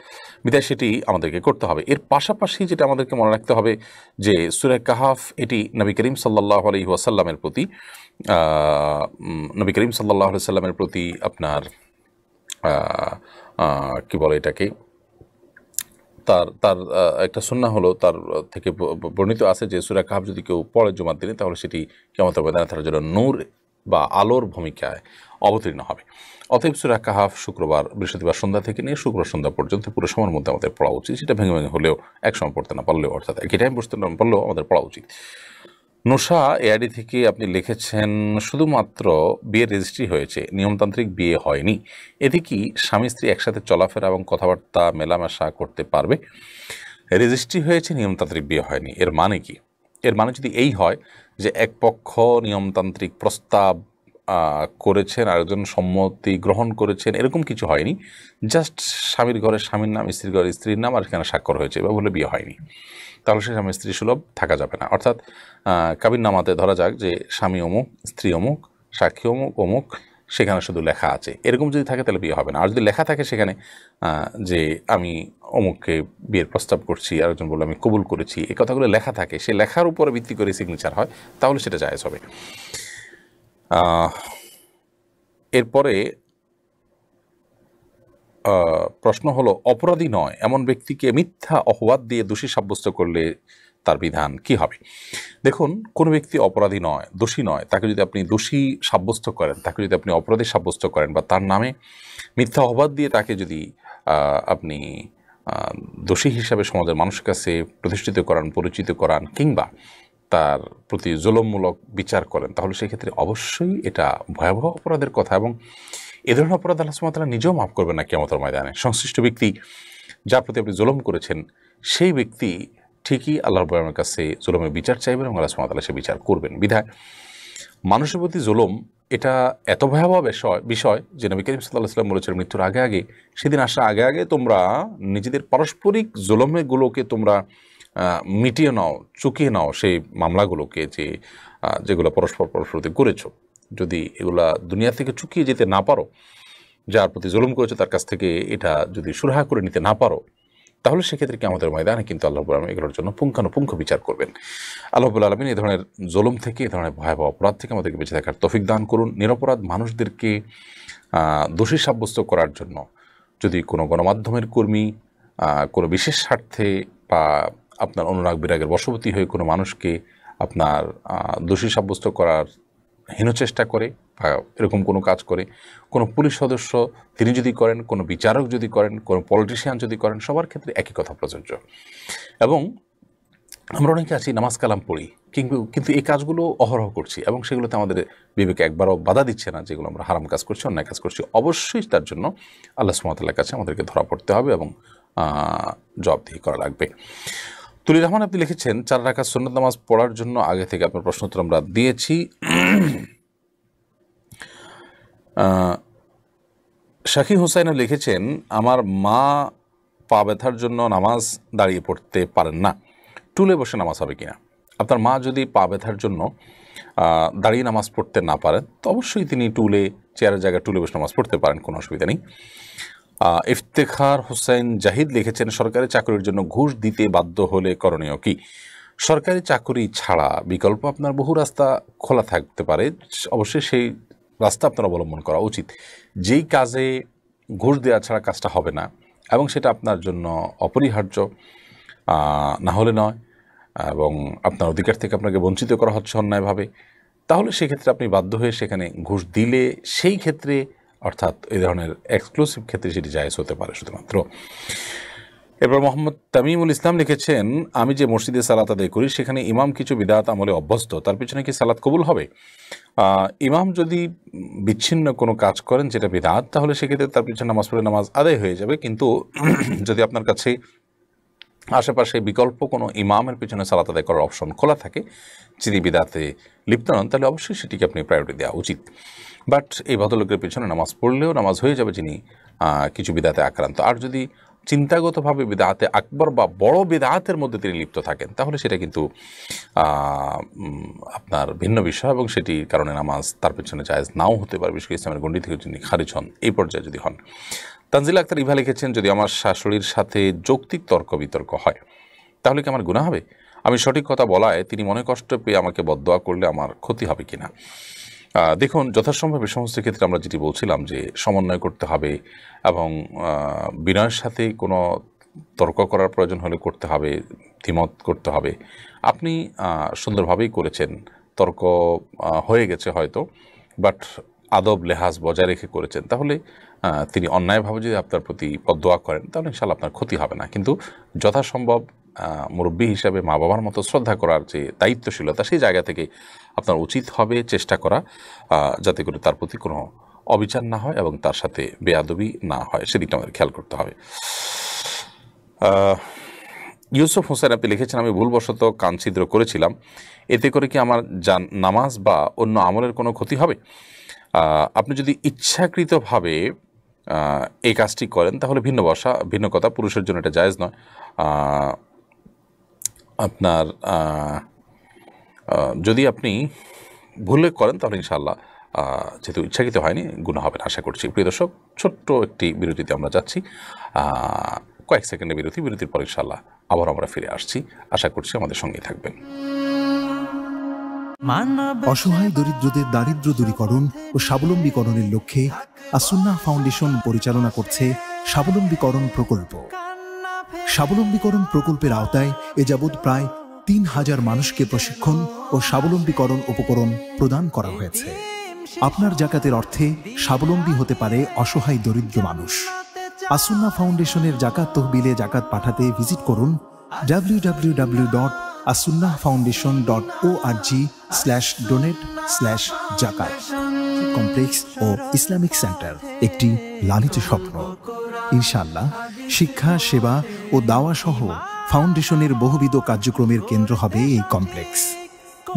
বিদায় সেটি আমাদেরকে করতে হবে। এর পাশাপাশি যেটা আমাদেরকে মনে রাখতে হবে যে সূরা কাহাফ এটি নবী করিম সাল্লাল্লাহু আলাইহি ওয়াসাল্লামের প্রতি আপনার কি বলে এটাকে, তার একটা সুন্নাহ হলো, তার থেকে বর্ণিত আছে যে সূরা কাহাফ যদি কেউ পড়ে জুমার দিনে তাহলে সেটি কিয়ামতের ময়দানে তার জন্য নূর বা আলোর ভূমিকায় অবতীর্ণ হবে। অতএব সূরা কাহাফ শুক্রবার বৃহস্পতিবার সন্ধ্যা থেকে নিয়ে শুক্রবার সন্ধ্যা পর্যন্ত পুরো সময়ের মধ্যে আমাদের পড়া উচিত। সেটা ভেঙে ভেঙে হলেও একসময় পড়তে না পারলেও, অর্থাৎ একই টাইম বসতে না পারলেও আমাদের পড়া উচিত। নোশা এআইডি থেকে আপনি লিখেছেন শুধুমাত্র বিয়ের রেজিস্ট্রি হয়েছে, নিয়মতান্ত্রিক বিয়ে হয়নি, এতে কি স্বামী স্ত্রী একসাথে চলাফেরা এবং কথাবার্তা মেলামেশা করতে পারবে? রেজিস্ট্রি হয়েছে, নিয়মতান্ত্রিক বিয়ে হয়নি, এর মানে কি? এর মানে যদি এই হয় যে এক পক্ষ নিয়মতান্ত্রিক প্রস্তাব করেছেন, আরেকজন সম্মতি গ্রহণ করেছেন, এরকম কিছু হয়নি, জাস্ট স্বামীর ঘরে স্বামীর নাম, স্ত্রীর ঘরে স্ত্রীর নাম, আর সেখানে স্বাক্ষর হয়েছে, এবার বলে বিয়ে হয়নি, তাহলে সে স্বামী স্ত্রী সুলভ থাকা যাবে না। অর্থাৎ কাবিননামাতে ধরা যাক যে স্বামী অমুক, স্ত্রী অমুক, সাক্ষী অমুক অমুক, সেখানে শুধু লেখা আছে, এরকম যদি থাকে তাহলে বিয়ে হবে না। আর যদি লেখা থাকে সেখানে যে আমি অমুককে বিয়ের প্রস্তাব করছি, আরেকজন বললো আমি কবুল করেছি, এই কথাগুলো লেখা থাকে, সে লেখার উপরে ভিত্তি করে সিগনেচার হয়, তাহলে সেটা জায়েজ হবে। এরপরে প্রশ্ন হলো, অপরাধী নয় এমন ব্যক্তিকে মিথ্যা অপবাদ দিয়ে দোষী সাব্যস্ত করলে তার বিধান কি হবে? দেখুন, কোনো ব্যক্তি অপরাধী নয়, দোষী নয়, তাকে যদি আপনি দোষী সাব্যস্ত করেন, তাকে যদি আপনি অপরাধী সাব্যস্ত করেন, বা তার নামে মিথ্যা অপবাদ দিয়ে তাকে যদি আপনি দোষী হিসাবে সমাজের মানুষের কাছে প্রতিষ্ঠিত করান, পরিচিত করান, কিংবা তার প্রতি জুলুমমূলক বিচার করেন, তাহলে সেক্ষেত্রে অবশ্যই এটা ভয়াবহ অপরাধের কথা, এবং এ ধরনের অপরাধ আল্লাহ সুবহানাহু ওয়া তাআলা নিজেও মাফ করবেন না কিয়ামতের ময়দানে। সংশ্লিষ্ট ব্যক্তি যার প্রতি আপনি জুলুম করেছেন, সেই ব্যক্তি ঠিকই আল্লাহ রাব্বুল আলামিনের কাছে জুলুমের বিচার চাইবেন এবং আল্লাহ সুবহানাহু ওয়া তাআলা সে বিচার করবেন। বিধায় মানুষের প্রতি জুলুম এটা এত ভয়াবহ বিষয় যে নবী করিম সাল্লাল্লাহু আলাইহি ওয়াসাল্লাম বলেছেন, মৃত্যুর আগে আগে, সেদিন আসা আগে আগে তোমরা নিজেদের পারস্পরিক জুলুমগুলোকে তোমরা মিটিয়ে নাও, চুকিয়ে নাও, সেই মামলাগুলোকে যেগুলো পরস্পরতে করেছো। যদি এগুলা দুনিয়া থেকে চুকিয়ে যেতে না পারো, যার প্রতি জুলুম করেছো তার কাছ থেকে এটা যদি সুরাহা করে নিতে না পারো, তাহলে সেক্ষেত্রে কি আমাদের ময়দানে কিন্তু আল্লাহ রাব্বুল আলামিন এগুলোর জন্য পুঙ্খানুপুঙ্খ বিচার করবেন। আল্লাহ রাব্বুল আলামিন এই ধরনের জুলুম থেকে, এই ধরনের ভয়াবহ অপরাধ থেকে আমাদেরকে বেঁচে থাকার তৌফিক দান করুন। নিরপরাধ মানুষদেরকে দোষী সাব্যস্ত করার জন্য যদি কোনো গণমাধ্যমের কর্মী কোনো বিশেষ স্বার্থে বা আপনার অনুরাগ বিরাগের বশবর্তী হয়ে কোনো মানুষকে আপনার দোষী সাব্যস্ত করার হীন চেষ্টা করে বা এরকম কোনো কাজ করে, কোনো পুলিশ সদস্য তিনি যদি করেন, কোনো বিচারক যদি করেন, কোনো পলিটিশিয়ান যদি করেন, সবার ক্ষেত্রে একই কথা প্রযোজ্য। এবং আমরা অনেকে আছি নামাজ কালাম পড়ি, কিন্তু এই কাজগুলো অহরহ করছি এবং সেগুলোতে আমাদের বিবেকে একবারও বাধা দিচ্ছে না যেগুলো আমরা হারাম কাজ করছি, অন্যায় কাজ করছি। অবশ্যই তার জন্য আল্লাহ সুবহানাহু ওয়া তাআলার কাছে আমাদেরকে ধরা পড়তে হবে এবং জবাবদিহি করা লাগবে। তুলির রহমান আপনি লিখেছেন, 4 রাকাত সুন্নত নামাজ পড়ার জন্য আগে থেকে আপনার প্রশ্ন উত্তর আমরা দিয়েছি। শাকি হুসাইন লিখেছেন, আমার মা পা ব্যথার জন্য নামাজ দাঁড়িয়ে পড়তে পারেন না, টুলে বসে নামাজ হবে কিনা? আপনার মা যদি পা ব্যথার জন্য দাঁড়িয়ে নামাজ পড়তে না পারেন, তো অবশ্যই তিনি চেয়ারের জায়গায় টুলে বসে নামাজ পড়তে পারেন, কোনো অসুবিধা নেই। ইফতেখার হোসেন জাহিদ লিখেছেন, সরকারি চাকরির জন্য ঘুষ দিতে বাধ্য হলে করণীয় কি? সরকারি চাকরি ছাড়া বিকল্প আপনার বহু রাস্তা খোলা থাকতে পারে, অবশ্যই সেই রাস্তা আপনার অবলম্বন করা উচিত। যেই কাজে ঘুষ দেওয়া ছাড়া কাজটা হবে না এবং সেটা আপনার জন্য অপরিহার্য না হলে নয়, এবং আপনার অধিকার থেকে আপনাকে বঞ্চিত করা হচ্ছে অন্যায়ভাবে, তাহলে সেক্ষেত্রে আপনি বাধ্য হয়ে সেখানে ঘুষ দিলে সেই ক্ষেত্রে, অর্থাৎ এই ধরনের এক্সক্লুসিভ ক্ষেত্রে সেটি জায়েজ হতে পারে শুধুমাত্র। এরপর মোহাম্মদ তামিমুল ইসলাম লিখেছেন, আমি যে মসজিদে সালাত আদায় করি সেখানে ইমাম কিছু বিদআত আমলে অভ্যস্ত, তার পিছনে কি সালাত কবুল হবে? ইমাম যদি বিচ্ছিন্ন কোনো কাজ করেন যেটা বিদআত, তাহলে সেক্ষেত্রে তার পিছনে নামাজ পড়ে নামাজ আদায় হয়ে যাবে। কিন্তু যদি আপনার কাছে আশেপাশে বিকল্প কোনো ইমামের পিছনে সালাত আদায় করার অপশন খোলা থাকে, যিনি বিদআতে লিপ্ত নন, তাহলে অবশ্যই সেটিকে আপনি প্রায়োরিটি দেওয়া উচিত। বাট এই ভদ্রলোকের পিছনে নামাজ পড়লেও নামাজ হয়ে যাবে যিনি কিছু বিদআতে আক্রান্ত। আর যদি চিন্তাগতভাবে বিদআতে আকবর বা বড় বিদআতের মধ্যে তিনি লিপ্ত থাকেন, তাহলে সেটা কিন্তু আপনার ভিন্ন বিষয়, এবং সেটির কারণে নামাজ তার পিছনে জায়েজ নাও হতে পারে, বিশেষ করে ইসলামের গণ্ডি থেকে যিনি খারিজ হন, এই পর্যায়ে যদি হন। তানজিলা আক্তার ইভা লিখেছেন, যদি আমার শাশুড়ির সাথে যৌক্তিক তর্ক বিতর্ক হয় তাহলে কি আমার গুনাহ হবে? আমি সঠিক কথা বলায় তিনি মনে কষ্ট পেয়ে আমাকে বদদোয়া করলে আমার ক্ষতি হবে কিনা? দেখুন, যথাসম্ভব এই সমস্ত ক্ষেত্রে আমরা যেটি বলছিলাম যে সমন্বয় করতে হবে, এবং বিনয়ের সাথে কোনো তর্ক করার প্রয়োজন হলে করতে হবে, দ্বিমত করতে হবে। আপনি সুন্দরভাবেই করেছেন, তর্ক হয়ে গেছে হয়তো, বাট আদব লেহাজ বজায় রেখে করেছেন, তাহলে তিনি অন্যায়ভাবে যদি আপনার প্রতি বদদোয়া করেন তাহলে ইনশাআল্লাহ আপনার ক্ষতি হবে না। কিন্তু যথাসম্ভব মুরব্বী হিসাবে মা বাবার মতো শ্রদ্ধা করার যে দায়িত্বশীলতা, সেই জায়গা থেকে আপনার উচিত হবে চেষ্টা করা, যাতে করে তার প্রতি কোনো অবিচার না হয় এবং তার সাথে বেয়াদবি না হয়, সেদিকটা আমাদের খেয়াল করতে হবে। ইউসুফ হোসেন আপনি লিখেছেন, আমি ভুলবশত কান ছিদ্র করেছিলাম, এতে করে কি আমার নামাজ বা অন্য আমলের কোনো ক্ষতি হবে? আপনি যদি ইচ্ছাকৃতভাবে এই কাজটি করেন তাহলে ভিন্ন কথা, পুরুষের জন্য এটা জায়েজ নয়। আপনার যদি আপনি ভুলে করেন তাহলে ইনশাআল্লাহ যেহেতু ইচ্ছাকৃত হয়নি, গুনাহ হবে না আশা করছি। প্রিয় দর্শক, ছোট্ট একটি বিরতিতে আমরা যাচ্ছি, কয়েক সেকেন্ডের বিরতির পর ইনশাআল্লাহ আবার আমরা ফিরে আসছি। আশা করছি আমাদের সঙ্গেই থাকবেন। অসহায় দরিদ্রদের দারিদ্র্য দূরীকরণ ও স্বাবলম্বীকরণের লক্ষ্যে আসুন্নাহ ফাউন্ডেশন পরিচালনা করছে স্বাবলম্বীকরণ প্রকল্প। স্বাবলম্বীকরণ প্রকল্পের আওতায় এ যাবৎ প্রায় ৩,০০০ মানুষকে প্রশিক্ষণ ও স্বাবলম্বীকরণ উপকরণ প্রদান করা হয়েছে। আপনার জাকাতের অর্থে স্বাবলম্বী হতে পারে অসহায় দরিদ্র মানুষ। আসুন্নাহ ফাউন্ডেশনের জাকাত তহবিলে জাকাত পাঠাতে ভিজিট করুন www.asunnahfoundation.org/donate/zakat। কমপ্লেক্স ও ইসলামিক সেন্টার, একটি লালিত স্বপ্ন। ইনশাআল্লাহ শিক্ষা, সেবা ও দাওয়া সহ ফাউন্ডেশনের বহুবিধ কার্যক্রমের কেন্দ্র হবে এই কমপ্লেক্স।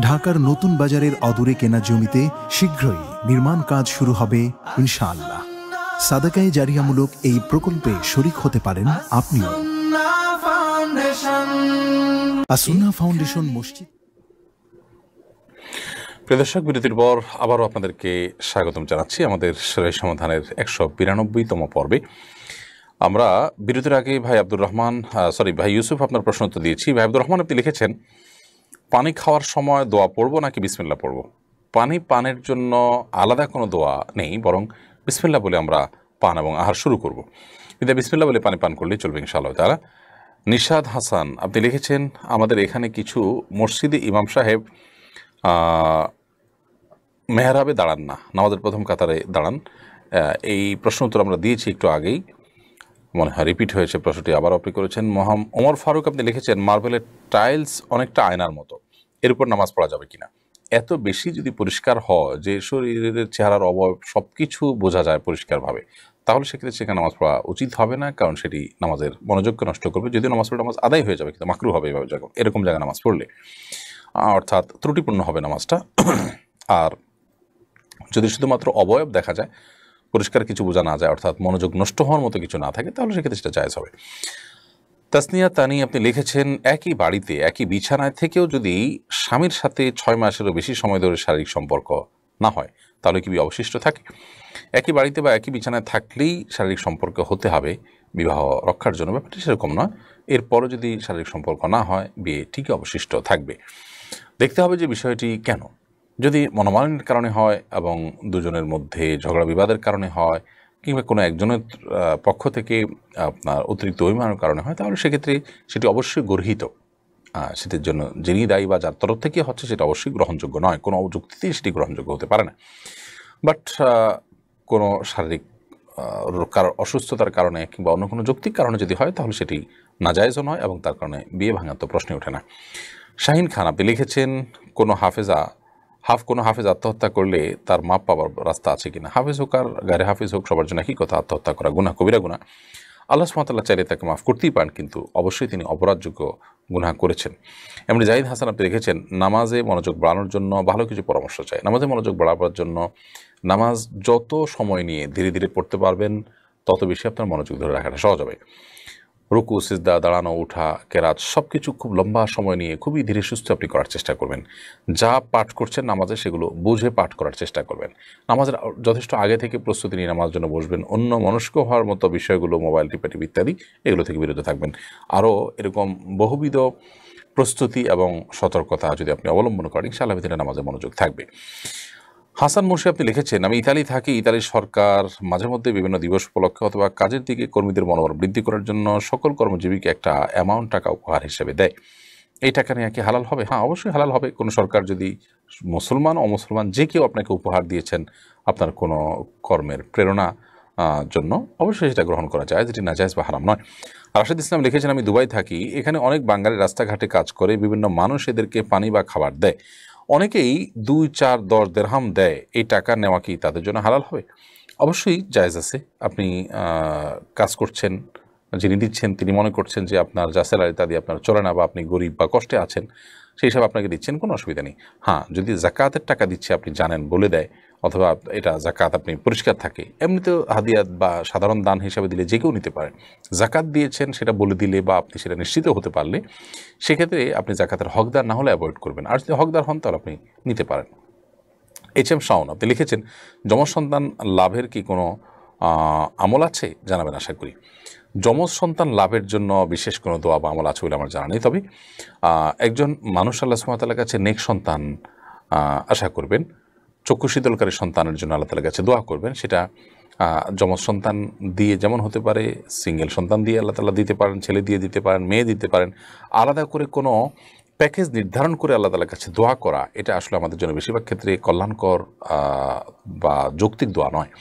ঢাকার নতুন বাজারের অদূরে কেনা জমিতে শীঘ্রই নির্মাণ কাজ শুরু হবে ইনশাআল্লাহ। সাদাকায়ে জারিয়ামূলক এই প্রকল্পে শরীক হতে পারেন আপনিও। আসুন্নাহ ফাউন্ডেশন মসজিদ। প্রিয় দর্শক, বিরতির পর আবারও আপনাদেরকে স্বাগতম জানাচ্ছি আমাদের সেরাই সমাধানের 192তম পর্বে। আমরা বিরতির আগে ভাই ইউসুফ আপনার প্রশ্ন উত্তর দিয়েছি। ভাই আব্দুর রহমান আপনি লিখেছেন, পানি খাওয়ার সময় দোয়া পড়বো নাকি বিসমিল্লাহ পড়বো? পানি পানের জন্য আলাদা কোনো দোয়া নেই, বরং বিসমিল্লাহ বলে আমরা পান এবং আহার শুরু করব। কিন্তু বিসমিল্লাহ বলে পানি পান করলেই চলবে ইনশাআল্লাহ তাআলা। নিশাদ হাসান আপনি লিখেছেন, আমাদের এখানে কিছু মসজিদে ইমাম সাহেব মেহরাবে দাঁড়ান না, নামাজের প্রথম কাতারে দাঁড়ান। এই প্রশ্ন উত্তর আমরা দিয়েছি একটু আগেই, মনে হয় রিপিট হয়েছে প্রশ্নটি, আবার আপনি করেছেন। ওমর ফারুক আপনি লিখেছেন, মার্বেলের টাইলস অনেকটা আয়নার মতো, এর উপর নামাজ পড়া যাবে কিনা? এত বেশি যদি পরিষ্কার হয় যে শরীরের চেহারার অবয়ব সব কিছু বোঝা যায় পরিষ্কারভাবে, তাহলে সেক্ষেত্রে সেখানে নামাজ পড়া উচিত হবে না, কারণ সেটি নামাজের মনোযোগকে নষ্ট করবে। যদিও নামাজ আদায় হয়ে যাবে, কিন্তু মাকরু হবে এরকম জায়গায় নামাজ পড়লে, অর্থাৎ ত্রুটিপূর্ণ হবে নামাজটা। আর যদি শুধুমাত্র অবয়ব দেখা যায়, পরিষ্কার কিছু বোঝা না যায়, অর্থাৎ মনোযোগ নষ্ট হওয়ার মতো কিছু না থাকে, তাহলে সেক্ষেত্রে সেটা জায়েজ হবে। তাসনিয়া তানি আপনি লিখেছেন, একই বাড়িতে একই বিছানায় থেকেও যদি স্বামীর সাথে 6 মাসেরও বেশি সময় ধরে শারীরিক সম্পর্ক না হয় তাহলে কি অবশিষ্ট থাকে? একই বাড়িতে বা একই বিছানায় থাকলেই শারীরিক সম্পর্ক হতে হবে বিবাহ রক্ষার জন্য, ব্যাপারটি সেরকম নয়। এরপরও যদি শারীরিক সম্পর্ক না হয়, বিয়ে ঠিকই অবশিষ্ট থাকবে। দেখতে হবে যে বিষয়টি কেন। যদি মনোমালিন্যের কারণে হয় এবং দুজনের মধ্যে ঝগড়া বিবাদের কারণে হয়, কিংবা কোনো একজনের পক্ষ থেকে আপনার অতিরিক্ত অভিমানের কারণে হয়, তাহলে সেক্ষেত্রে সেটি অবশ্যই গর্হিত। সেটির জন্য যিনি দায়ী বা যার তরফ থেকে হচ্ছে সেটা অবশ্যই গ্রহণযোগ্য নয়, কোনো যুক্তিতেই সেটি গ্রহণযোগ্য হতে পারে না। বাট কোনো শারীরিক অসুস্থতার কারণে কিংবা অন্য কোনো যৌক্তিক কারণে যদি হয়, তাহলে সেটি নাজায়েজও নয় এবং তার কারণে বিয়ে ভাঙার তো প্রশ্নই ওঠে না। শাহিন খান আপনি লিখেছেন কোনো হাফেজ আত্মহত্যা করলে তার মাপ পাওয়ার রাস্তা আছে কিনা? হাফেজ হোক আর গায়ে হাফেজ হোক, সবার জন্য একই কথা, আত্মহত্যা করা গুনাহ, কবিরা গুনাহ। আল্লাহ সুবহানাহু ওয়া তাআলা চাইলে তাকে মাফ করতেই পারেন, কিন্তু অবশ্যই তিনি অপরাধযোগ্য গুনাহ করেছেন। এমনি জাহিদ হাসান আপনি লিখেছেন নামাজে মনোযোগ বাড়ানোর জন্য ভালো কিছু পরামর্শ চাই। নামাজে মনোযোগ বাড়াবার জন্য নামাজ যত সময় নিয়ে ধীরে ধীরে পড়তে পারবেন তত বেশি আপনার মনোযোগ ধরে রাখাটা সহজ হবে। রুকু, সিজদা, দাঁড়ানো, ওঠা, কেরাত সব কিছু খুব লম্বা সময় নিয়ে খুবই ধীরে সুস্থে আপনি করার চেষ্টা করবেন। যা পাঠ করছেন নামাজে সেগুলো বুঝে পাঠ করার চেষ্টা করবেন। নামাজের যথেষ্ট আগে থেকে প্রস্তুতি নিয়ে নামাজ জন্য বসবেন। অন্য মনস্ক হওয়ার মতো বিষয়গুলো, মোবাইল টিপাটিপি ইত্যাদি, এগুলো থেকে বিরত থাকবেন। আরও এরকম বহুবিধ প্রস্তুতি এবং সতর্কতা যদি আপনি অবলম্বন করেন, ইনশাআল্লাহ ভিতরে নামাজে মনোযোগ থাকবে। হাসান মুর্শি আপনি লিখেছেন আমি ইতালি থাকি। ইতালির সরকার মাঝে মধ্যে বিভিন্ন দিবস উপলক্ষে অথবা কাজের দিকে কর্মীদের মনোবল বৃদ্ধি করার জন্য সকল কর্মজীবীকে একটা অ্যামাউন্ট টাকা উপহার হিসেবে দেয়। এই টাকা নিয়ে কি হালাল হবে? হ্যাঁ, অবশ্যই হালাল হবে। কোনো সরকার যদি মুসলমান অমুসলমান যে কেউ আপনাকে উপহার দিয়েছেন আপনার কোনো কর্মের প্রেরণা জন্য, অবশ্যই সেটা গ্রহণ করা যায়, যেটি নাজায়েজ বা হারাম নয়। রাশেদ ইসলাম লিখেছেন আমি দুবাই থাকি। এখানে অনেক বাঙালি রাস্তাঘাটে কাজ করে, বিভিন্ন মানুষ এদেরকে পানি বা খাবার দেয়। অনেকেই 2, 4, 10 দিরহাম দেয়। এই টাকা নেওয়া কি তাদের জন্য হালাল হবে? অবশ্যই জায়েজ আছে। আপনি কাজ করছেন, যিনি দিচ্ছেন তিনি মনে করছেন যে আপনার যা স্যালারি তা দিয়ে আপনার চলে না, বা আপনি গরিব বা কষ্টে আছেন, সেই হিসাবে আপনাকে দিচ্ছেন, কোনো অসুবিধা নেই। হ্যাঁ, যদি জাকাতের টাকা দিচ্ছে আপনি জানেন, বলে দেয়, অথবা এটা জাকাত আপনি পরিষ্কার থাকে, এমনিতেও হাদিয়াত বা সাধারণ দান হিসাবে দিলে যে কেউ নিতে পারেন। জাকাত দিয়েছেন সেটা বলে দিলে বা আপনি সেটা নিশ্চিত হতে পারলে সেক্ষেত্রে আপনি জাকাতের হকদার না হলে অ্যাভয়েড করবেন। আর যদি হকদার হন তাহলে আপনি নিতে পারেন। HM শাওন আপনি লিখেছেন যমজ সন্তান লাভের কি কোনো আমল আছে? জানাবেন আশা করি। যমজ সন্তান লাভের জন্য বিশেষ কোনো দোয়া বা আমল আছে বলে আমার জানা নেই। তবে একজন মানুষ আল্লাহ সুবহানাহু ওয়া তাআলার কাছে নেক সন্তান আশা করবেন, চক্ষু শীতলকারী সন্তানের জন্য আল্লাহ তাআলার কাছে দোয়া করবেন। সেটা যমজ সন্তান দিয়ে যেমন হতে পারে, সিঙ্গেল সন্তান দিয়ে আল্লাহ তাআলা দিতে পারেন, ছেলে দিয়ে দিতে পারেন, মেয়ে দিতে পারেন। আলাদা করে কোনো প্যাকেজ নির্ধারণ করে আল্লাহ তাআলার কাছে দোয়া করা, এটা আসলে আমাদের জন্য বেশিরভাগ ক্ষেত্রে কল্যাণকর বা যৌক্তিক দোয়া নয়।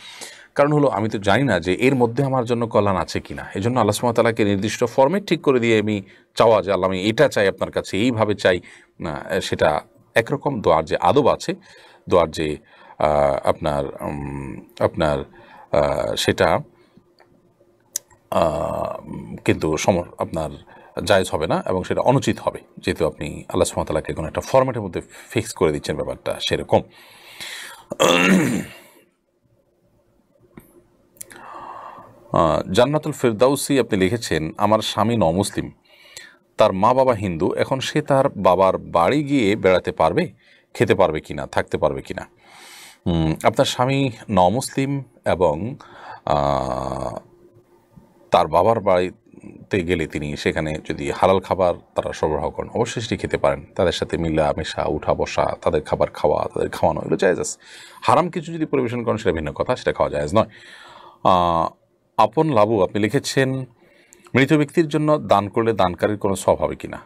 কারণ হলো আমি তো জানি না যে এর মধ্যে আমার জন্য কল্যাণ আছে কিনা। এই জন্য আল্লাহ সুবহানাহু ওয়া তাআলাকে নির্দিষ্ট ফরম্যাট ঠিক করে দিয়ে আমি চাওয়া যে আল্লাহ আমি এটা চাই আপনার কাছে, এইভাবে চাই, সেটা একরকম। দোয়ার যে আদব আছে, দোয়ার যে আপনার সেটা কিন্তু আপনার জায়েজ হবে না এবং সেটা অনুচিত হবে, যেহেতু আপনি আল্লাহ সুবহানাহু ওয়া তাআলাকে কোনো একটা ফরম্যাটের মধ্যে ফিক্স করে দিচ্ছেন, ব্যাপারটা সেরকম। জান্নাতুল ফেরদাউসি আপনি লিখেছেন আমার স্বামী নমুসলিম, তার মা বাবা হিন্দু, এখন সে তার বাবার বাড়ি গিয়ে বেড়াতে পারবে, খেতে পারবে কিনা, থাকতে পারবে কিনা? আপনার স্বামী নমুসলিম এবং তার বাবার বাড়িতে গেলে তিনি সেখানে যদি হালাল খাবার তারা সরবরাহ করেন, অবশ্যই সেটি খেতে পারেন। তাদের সাথে মিলা মেশা, উঠা বসা, তাদের খাবার খাওয়া, তাদের খাওয়ানো, এগুলো জায়েজ আছে। হারাম কিছু যদি পরিবেশন করেন সেটা ভিন্ন কথা, সেটা খাওয়া জায়েজ নয়। আপন লাবু আপনি লিখেছেন মৃত ব্যক্তির জন্য দান করলে দানকারীর কোনো সওয়াব হবে কিনা?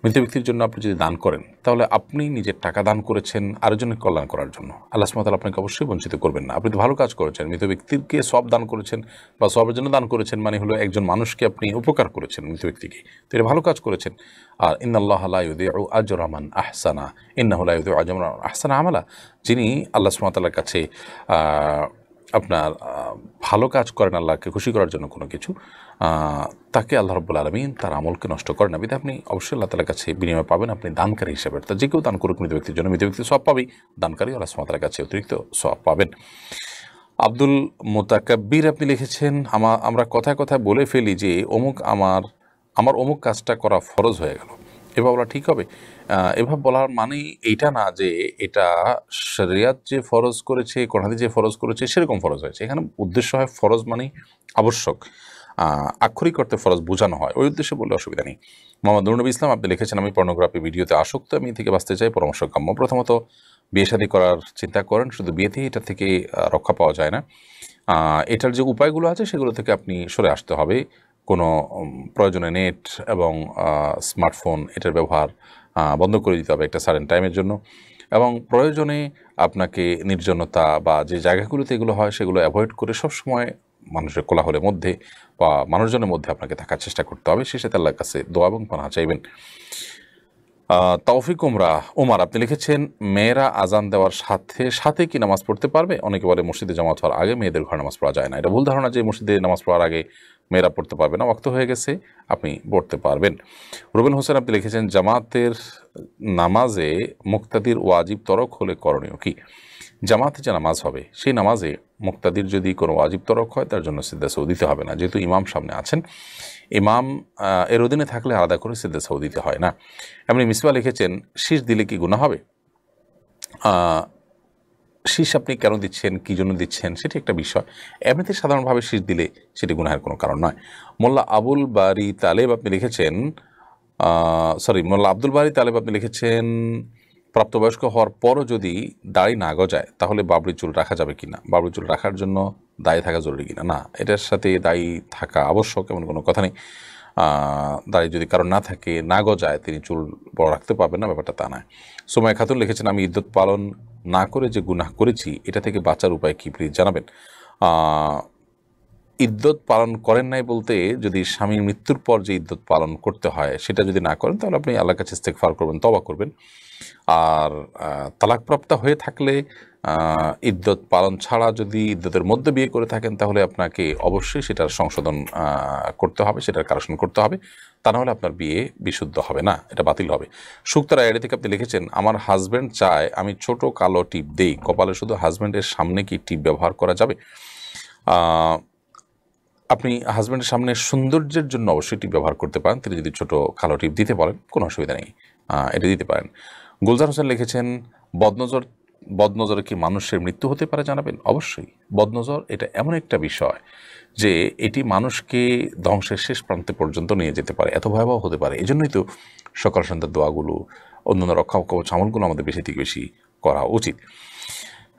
মৃত ব্যক্তির জন্য আপনি যদি দান করেন তাহলে আপনি নিজের টাকা দান করেছেন আরেকজনের কল্যাণ করার জন্য, আল্লাহ সুবহানাহু ওয়া তাআলা আপনাকে অবশ্যই বঞ্চিত করবেন না। আপনি তো ভালো কাজ করেছেন, মৃত ব্যক্তিকে সওয়াব দান করেছেন বা সওয়াবের জন্য দান করেছেন, মানে হলো একজন মানুষকে আপনি উপকার করেছেন, মৃত ব্যক্তিকে, তো এটা ভালো কাজ করেছেন। আর ইন্নাল্লাহা লা ইউযিউ আজরা মান আহসানা ইন্নাহু লা ইউযিউ আজরা মান আহসানা আমালা, যিনি আল্লাহ সুবহানাহু ওয়া তাআলার কাছে আপনার ভালো কাজ করেন আল্লাহকে খুশি করার জন্য কোনো কিছু, তাকে আল্লাহ রাব্বুল আলামিন তার আমলকে নষ্ট করেন না। বিধায় আপনি অবশ্যই আল্লাহ তাআলার কাছে বিনিময় পাবেন, আপনি দানকারী হিসেবে। তা যে কেউ দান করুক মৃত ব্যক্তির জন্য, মৃত ব্যক্তি সওয়াব পাবেই, দানকারী আল্লাহ সুবহানাহু ওয়া তাআলার কাছে অতিরিক্ত সওয়াব পাবেন। আব্দুল মুতাকাব্বির আপনি লিখেছেন আমরা কথায় কথায় বলে ফেলি যে আমার অমুক কাজটা করা ফরজ হয়ে গেল, এভাবে বলা ঠিক হবে? এভাবে বলার মানে এইটা না যে এটা শরিয়ত যে ফরজ করেছে, কোরআন হাদিস যে ফরজ করেছে সেরকম ফরজ হয়েছে। এখানে উদ্দেশ্য হয় ফরজ মানে আবশ্যক, আক্ষরিক অর্থে ফরজ বোঝানো হয়, ওই উদ্দেশ্যে বললে অসুবিধা নেই। মোহাম্মদ নূর নবী ইসলাম আপনি লিখেছেন আমি পর্নোগ্রাফি ভিডিওতে আসক্ত, আমি থেকে বাঁচতে চাই, পরামর্শ কাম্য। প্রথমত বিয়ে শাদী করার চিন্তা করেন, শুধু বিয়েতেই এটা থেকে রক্ষা পাওয়া যায় না। এটার যে উপায়গুলো আছে সেগুলো থেকে আপনি সরে আসতে হবে। কোনো প্রয়োজনে নেট এবং স্মার্টফোন এটার ব্যবহার বন্ধ করে দিতে হবে একটা সার্টেন টাইমের জন্য, এবং প্রয়োজনে আপনাকে নির্জনতা বা যে জায়গাগুলোতে এগুলো হয় সেগুলো অ্যাভয়েড করে সবসময় মানুষের কোলাহলের মধ্যে বা মানুষজনের মধ্যে আপনাকে থাকার চেষ্টা করতে হবে। সে সাথে আল্লাহর কাছে দোয়া এবং পানাহ চাইবেন। তৌফিক ওমর আপনি লিখেছেন, মেয়েরা আজান দেওয়ার সাথে সাথে কি নামাজ পড়তে পারবে? অনেকে বলে মসজিদে জামাত হওয়ার আগে মেয়েদের ঘরে নামাজ পড়া যায় না। এটা ভুল ধারণা যে মসজিদে নামাজ পড়ার আগে মেয়েরা পড়তে পারবে না, ওয়াক্ত হয়ে গেছে, আপনি পড়তে পারবেন। রুবেল হোসেন আপনি লিখেছেন, জামাতের নামাজে মুক্তাদির ওয়াজিব তরক হলে করণীয় কি? জামাতে যে নামাজ হবে সেই নামাজে মুক্তাদির যদি কোনো ওয়াজিব তরক হয় তার জন্য সিজদা সাহু দিতে হবে না, যেহেতু ইমাম সামনে আছেন। ইমাম এর অধীনে থাকলে আলাদা করে সিজদা সাহু দিতে হয় না। এমনি মিসবা লিখেছেন, শীষ দিলে কি গুনাহ হবে? শীষ আপনি কেন দিচ্ছেন, কী জন্য দিচ্ছেন, সেটি একটা বিষয়। এমনিতে সাধারণভাবে শীষ দিলে সেটি গুনাহের কোনো কারণ নয়। মোল্লা আবুল বারি তালেব আপনি লিখেছেন, মোল্লা আব্দুল বারি তালেব আপনি লিখেছেন, প্রাপ্তবয়স্ক হওয়ার পরও যদি দাড়ি না গজায় তাহলে বাবরি চুল রাখা যাবে কিনা? বাবরি চুল রাখার জন্য দাড়ি থাকা জরুরি কিনা? না, এটার সাথে দাড়ি থাকা আবশ্যক এমন কোনো কথা নেই। দাড়ি যদি কারণ না থাকে, না গজায়, তিনি চুল বড় রাখতে পারবেন না, ব্যাপারটা তা নয়। সুমাইয়া খাতুন লিখেছেন, আমি ইদ্যত পালন না করে যে গুনাহ করেছি এটা থেকে বাঁচার উপায় কি, প্লিজ জানাবেন। ইদ্যত পালন করেন নাই বলতে, যদি স্বামীর মৃত্যুর পর যে ইদ্যত পালন করতে হয় সেটা যদি না করেন তাহলে আপনি আল্লাহর কাছে ইস্তেগফার করবেন, তওবা করবেন। আর তালাকপ্রাপ্ত হয়ে থাকলে ইদ্যত পালন ছাড়া যদি ইদ্যতের মধ্যে বিয়ে করে থাকেন তাহলে আপনাকে অবশ্যই সেটার সংশোধন করতে হবে, সেটার কারেকশন করতে হবে, তা নাহলে আপনার বিয়ে বিশুদ্ধ হবে না, এটা বাতিল হবে। শুক্তারা এড়ে থেকে আপনি লিখেছেন, আমার হাজব্যান্ড চায় আমি ছোট কালো টিপ দেই কপালে, শুধু হাজব্যান্ডের সামনে কি টিপ ব্যবহার করা যাবে? আপনি হাজব্যান্ডের সামনে সৌন্দর্যের জন্য অবশ্যই টিপ ব্যবহার করতে পারেন, তিনি যদি ছোট কালো টিপ দিতে পারেন কোনো অসুবিধা নেই, এটা দিতে পারেন। গুলজার হোসেন লিখেছেন, বদনজরে কি মানুষের মৃত্যু হতে পারে জানাবেন? অবশ্যই। বদনজর এটা এমন একটা বিষয় যে এটি মানুষকে ধ্বংসের শেষ প্রান্তে পর্যন্ত নিয়ে যেতে পারে, এত ভয়াবহ হতে পারে। এই জন্যই তো সকাল সন্ধ্যার দোয়াগুলো, অন্যান্য রক্ষা কবচ আমলগুলো আমাদের বেশি থেকে বেশি করা উচিত।